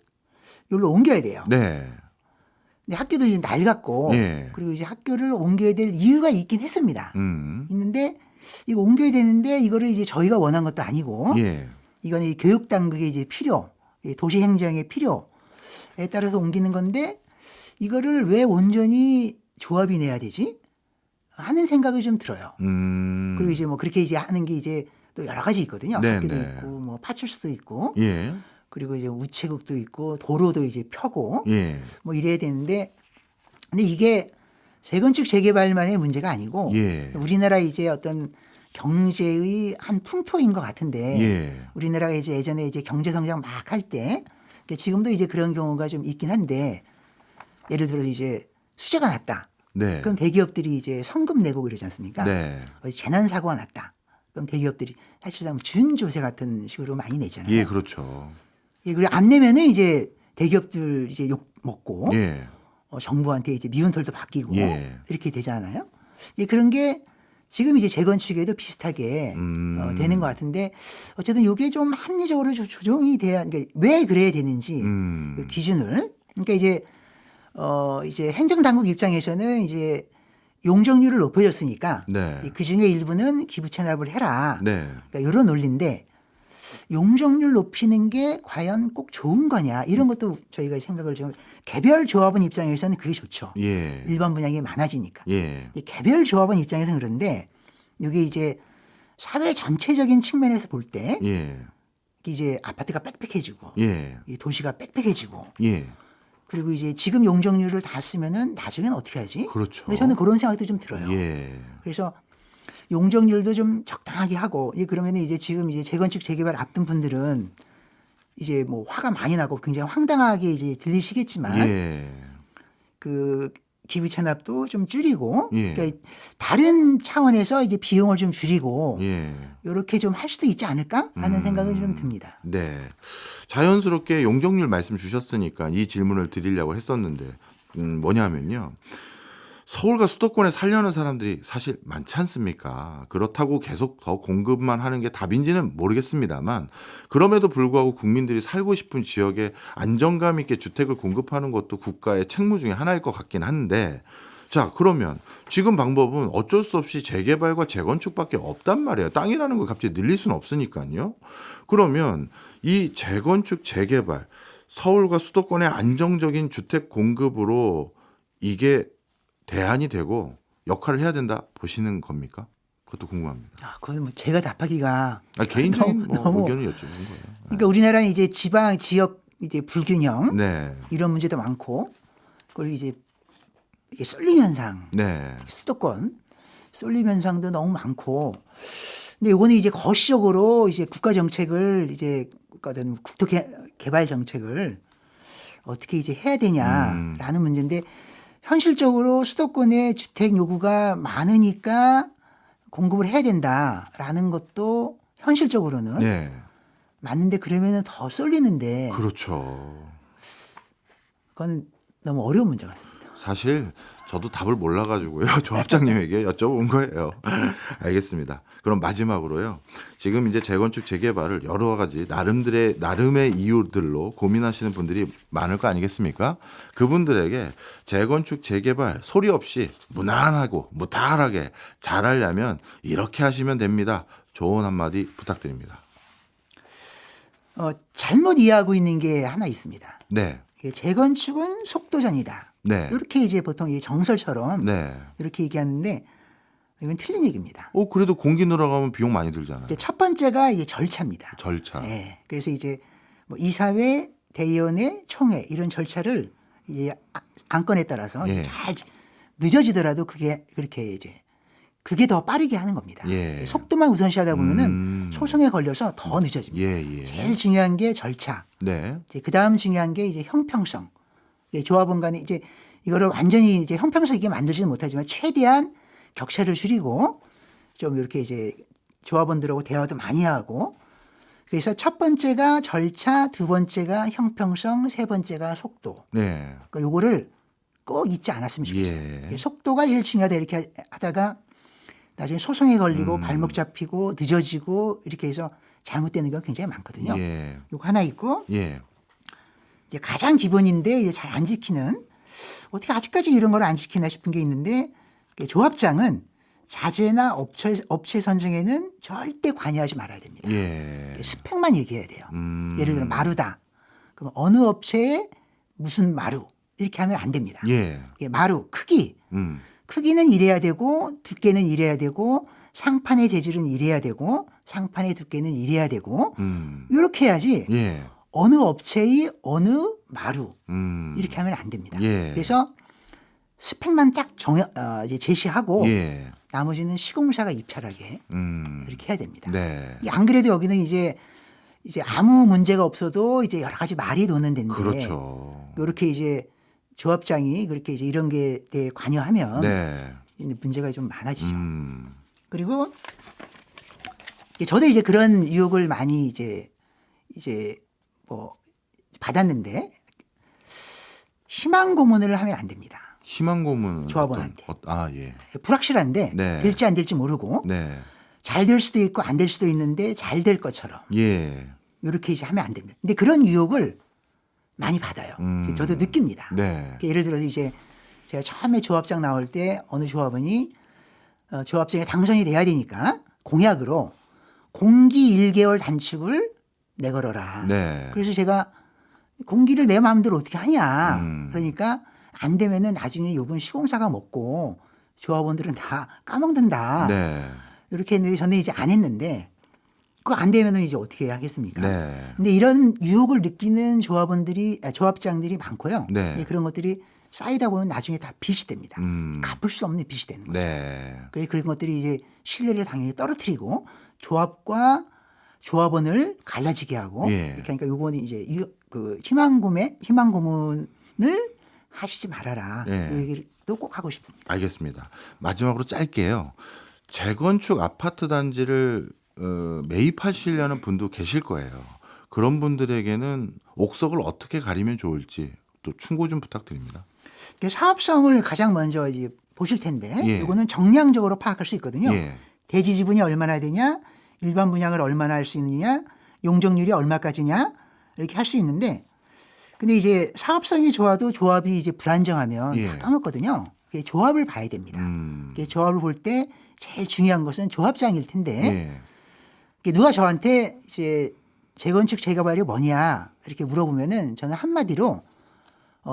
여기로 옮겨야 돼요. 네. 근데 학교도 이제 낡았고 예. 그리고 이제 학교를 옮겨야 될 이유가 있긴 했습니다. 있는데 이거 옮겨야 되는데 이거를 이제 저희가 원한 것도 아니고 예. 이거는 이 교육 당국의 이제 필요, 이 도시 행정의 필요에 따라서 옮기는 건데 이거를 왜 온전히 조합이 내야 되지? 하는 생각이 좀 들어요. 그리고 이제 뭐 그렇게 이제 하는 게 이제 또 여러 가지 있거든요. 네, 학교도 네. 있고 뭐 파출소도 있고 예. 그리고 이제 우체국도 있고 도로도 이제 펴고 예. 뭐 이래야 되는데 근데 이게 재건축 재개발만의 문제가 아니고 예. 우리나라 이제 어떤 경제의 한 풍토인 것 같은데 예. 우리나라가 이제 예전에 이제 경제 성장 막 할 때 지금도 이제 그런 경우가 좀 있긴 한데 예를 들어 이제 수재가 났다. 네. 그럼 대기업들이 이제 성금 내고 그러지 않습니까? 네. 재난 사고가 났다. 그럼 대기업들이 사실상 준조세 같은 식으로 많이 내잖아요. 예, 그렇죠. 예, 그리고 안 내면은 이제 대기업들 이제 욕 먹고 예. 정부한테 이제 미운 털도 바뀌고 예. 이렇게 되잖아요. 예, 그런 게 지금 이제 재건축에도 비슷하게 되는 것 같은데 어쨌든 이게 좀 합리적으로 조정이 돼야 그러니까 왜 그래야 되는지 그 기준을 그러니까 이제 행정당국 입장에서는 이제 용적률을 높여줬으니까 네. 그 중에 일부는 기부 체납을 해라. 네. 그러니까 이런 논리인데 용적률 높이는 게 과연 꼭 좋은 거냐 이런 것도 저희가 생각을 좀 개별 조합원 입장에서는 그게 좋죠. 예. 일반 분양이 많아지니까. 예. 개별 조합원 입장에서는 그런데 이게 이제 사회 전체적인 측면에서 볼 때 예. 이제 아파트가 빽빽해지고 예. 이 도시가 빽빽해지고 예. 그리고 이제 지금 용적률을 다 쓰면은 나중에는 어떻게 하지? 그렇죠. 근데 저는 그런 생각도 좀 들어요. 예. 그래서 용적률도 좀 적당하게 하고 그러면 이제 지금 이제 재건축 재개발 앞둔 분들은 이제 뭐 화가 많이 나고 굉장히 황당하게 이제 들리시겠지만 예. 그 기부 체납도 좀 줄이고 예. 그러니까 다른 차원에서 이제 비용을 좀 줄이고 예. 이렇게 좀 할 수도 있지 않을까 하는 생각은 좀 듭니다. 네. 자연스럽게 용적률 말씀 주셨으니까 이 질문을 드리려고 했었는데 뭐냐면요. 서울과 수도권에 살려는 사람들이 사실 많지 않습니까? 그렇다고 계속 더 공급만 하는 게 답인지는 모르겠습니다만 그럼에도 불구하고 국민들이 살고 싶은 지역에 안정감 있게 주택을 공급하는 것도 국가의 책무 중에 하나일 것 같긴 한데 자, 그러면 지금 방법은 어쩔 수 없이 재개발과 재건축밖에 없단 말이에요. 땅이라는 걸 갑자기 늘릴 수는 없으니까요. 그러면 이 재건축, 재개발, 서울과 수도권의 안정적인 주택 공급으로 이게 대안이 되고 역할을 해야 된다 보시는 겁니까? 그것도 궁금합니다. 그건 뭐 제가 답하기가 개인적인 너무 의견을 여쭤보는 거예요. 그러니까 우리나라는 이제 지방 지역 이제 불균형 네. 이런 문제도 많고 그리고 이제 이게 쏠림 현상 네. 수도권 쏠림 현상도 너무 많고 근데 요거는 이제 거시적으로 이제 국가 정책을 이제 어떤 국토 개발 정책을 어떻게 이제 해야 되냐라는 문제인데 현실적으로 수도권에 주택 요구가 많으니까 공급을 해야 된다라는 것도 현실적으로는 네. 맞는데 그러면은 더 쏠리는데 그렇죠. 그건 너무 어려운 문제 같습니다. 사실 저도 답을 몰라가지고요. 조합장님에게 여쭤본 거예요. 알겠습니다. 그럼 마지막으로요. 지금 이제 재건축 재개발을 여러 가지 나름의 이유들로 고민하시는 분들이 많을 거 아니겠습니까? 그분들에게 재건축 재개발 소리 없이 무난하고 무탈하게 잘하려면 이렇게 하시면 됩니다. 조언 한마디 부탁드립니다. 잘못 이해하고 있는 게 하나 있습니다. 네. 재건축은 속도전이다. 네. 이렇게 이제 보통 이 정설처럼 네. 이렇게 얘기하는데 이건 틀린 얘기입니다. 그래도 공기 늘어가면 비용 많이 들잖아요. 첫 번째가 이게 절차입니다. 절차. 네. 그래서 이제 뭐 이사회, 대의원회, 총회 이런 절차를 이제 안건에 따라서 예. 잘 늦어지더라도 그게 그렇게 이제 그게 더 빠르게 하는 겁니다. 예. 속도만 우선시하다 보면은 소송에 걸려서 더 늦어집니다. 예. 제일 중요한 게 절차. 네. 그 다음 중요한 게 이제 형평성. 조합원 간에 이제 이거를 완전히 이제 형평성 있게 만들지는 못하지만 최대한 격차를 줄이고 좀 이렇게 이제 조합원들하고 대화도 많이 하고 그래서 첫 번째가 절차, 두 번째가 형평성, 세 번째가 속도. 네. 그러니까 요거를 꼭 잊지 않았으면 좋겠어요. 예. 속도가 제일 중요하다 이렇게 하다가 나중에 소송에 걸리고 발목 잡히고 늦어지고 이렇게 해서 잘못되는 경우가 굉장히 많거든요. 예. 요거 하나 있고 예. 이제 가장 기본인데 이제 잘 안 지키는 어떻게 아직까지 이런 걸 안 지키나 싶은 게 있는데 조합장은 자재나 업체 선정에는 절대 관여하지 말아야 됩니다. 예. 스펙만 얘기해야 돼요. 예를 들어 마루다. 그럼 어느 업체에 무슨 마루 이렇게 하면 안 됩니다. 예. 마루 크기. 크기는 이래야 되고 두께는 이래야 되고 상판의 재질은 이래야 되고 상판의 두께는 이래야 되고 이렇게 해야지 예. 어느 업체의 어느 마루 이렇게 하면 안 됩니다. 예. 그래서 스펙만 딱 이제 제시하고 예. 나머지는 시공사가 입찰하게 이렇게 해야 됩니다. 네. 안 그래도 여기는 이제 아무 문제가 없어도 이제 여러 가지 말이 도는 데인데 그렇죠. 이렇게 이제 조합장이 그렇게 이제 이런 게 대해 관여하면 네. 문제가 좀 많아지죠. 그리고 저도 이제 그런 유혹을 많이 이제 뭐 받았는데 희망 고문을 하면 안 됩니다. 희망 고문 조합원한테. 예. 불확실한데 네. 될지 안 될지 모르고 네. 잘 될 수도 있고 안 될 수도 있는데 잘 될 것처럼 예. 이렇게 이제 하면 안 됩니다. 근데 그런 유혹을 많이 받아요. 저도 느낍니다. 네. 그러니까 예를 들어서 이제 제가 처음에 조합장 나올 때 어느 조합원이 조합장에 당선이 돼야 되니까 공약으로 공기 1개월 단축을 내걸어라. 네. 그래서 제가 공기를 내 마음대로 어떻게 하냐. 그러니까 안 되면은 나중에 요번 시공사가 먹고 조합원들은 다 까먹는다. 네. 이렇게 했는데 저는 이제 안 했는데 그거 안 되면은 이제 어떻게 하겠습니까? 네. 근데 이런 유혹을 느끼는 조합장들이 많고요. 네. 그런 것들이 쌓이다 보면 나중에 다 빚이 됩니다. 갚을 수 없는 빚이 되는 거죠. 네. 그래서 그런 것들이 이제 신뢰를 당연히 떨어뜨리고 조합과 조합원을 갈라지게 하고 예. 이렇게 하니까 요거는 이제 그 희망 고문을 하시지 말아라. 예. 이 얘기를 또 꼭 하고 싶습니다. 알겠습니다. 마지막으로 짧게요. 재건축 아파트 단지를 매입하시려는 분도 계실 거예요. 그런 분들에게는 옥석을 어떻게 가리면 좋을지 또 충고 좀 부탁드립니다. 사업성을 가장 먼저 이제 보실 텐데 예. 이거는 정량적으로 파악할 수 있거든요. 예. 대지 지분이 얼마나 되냐, 일반 분양을 얼마나 할 수 있느냐, 용적률이 얼마까지냐 이렇게 할 수 있는데, 근데 이제 사업성이 좋아도 조합이 이제 불안정하면 예. 다 까먹거든요. 조합을 봐야 됩니다. 조합을 볼 때 제일 중요한 것은 조합장일 텐데 누가 저한테 이제 재건축 재개발이 뭐냐 이렇게 물어보면은 저는 한마디로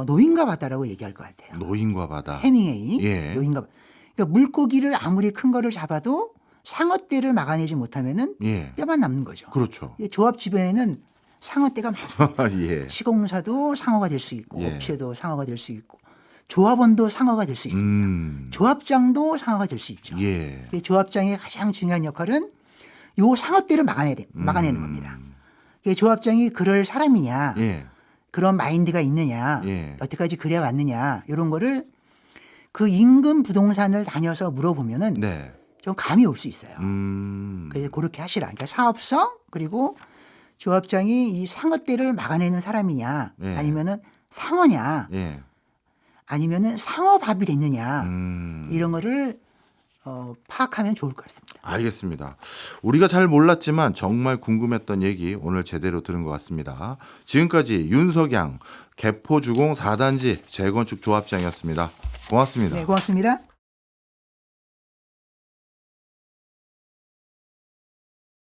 노인과 바다라고 얘기할 것 같아요. 노인과 바다. 해밍웨이. 예. 노인과 그러니까 물고기를 아무리 큰 거를 잡아도 상어떼를 막아내지 못하면은 예. 뼈만 남는 거죠. 그렇죠. 조합 주변에는 상어떼가 많습니다. 예. 시공사도 상어가 될 수 있고 예. 업체도 상어가 될 수 있고 조합원도 상어가 될 수 있습니다. 조합장도 상어가 될 수 있죠. 예. 조합장의 가장 중요한 역할은 요 상어떼를 막아내는 겁니다. 조합장이 그럴 사람이냐, 예. 그런 마인드가 있느냐, 예. 여태까지 그래 왔느냐 이런 거를 그 인근 부동산을 다녀서 물어보면은 네. 좀 감이 올 수 있어요. 음. 그래서 그렇게 하시라. 그러니까 사업성 그리고 조합장이 이 상어떼를 막아내는 사람이냐, 예. 아니면은 상어냐, 예. 아니면은 상어밥이 됐느냐 이런 거를 파악하면 좋을 것 같습니다. 알겠습니다. 우리가 잘 몰랐지만 정말 궁금했던 얘기 오늘 제대로 들은 것 같습니다. 지금까지 윤석양 개포주공 4단지 재건축 조합장이었습니다. 고맙습니다. 네, 고맙습니다.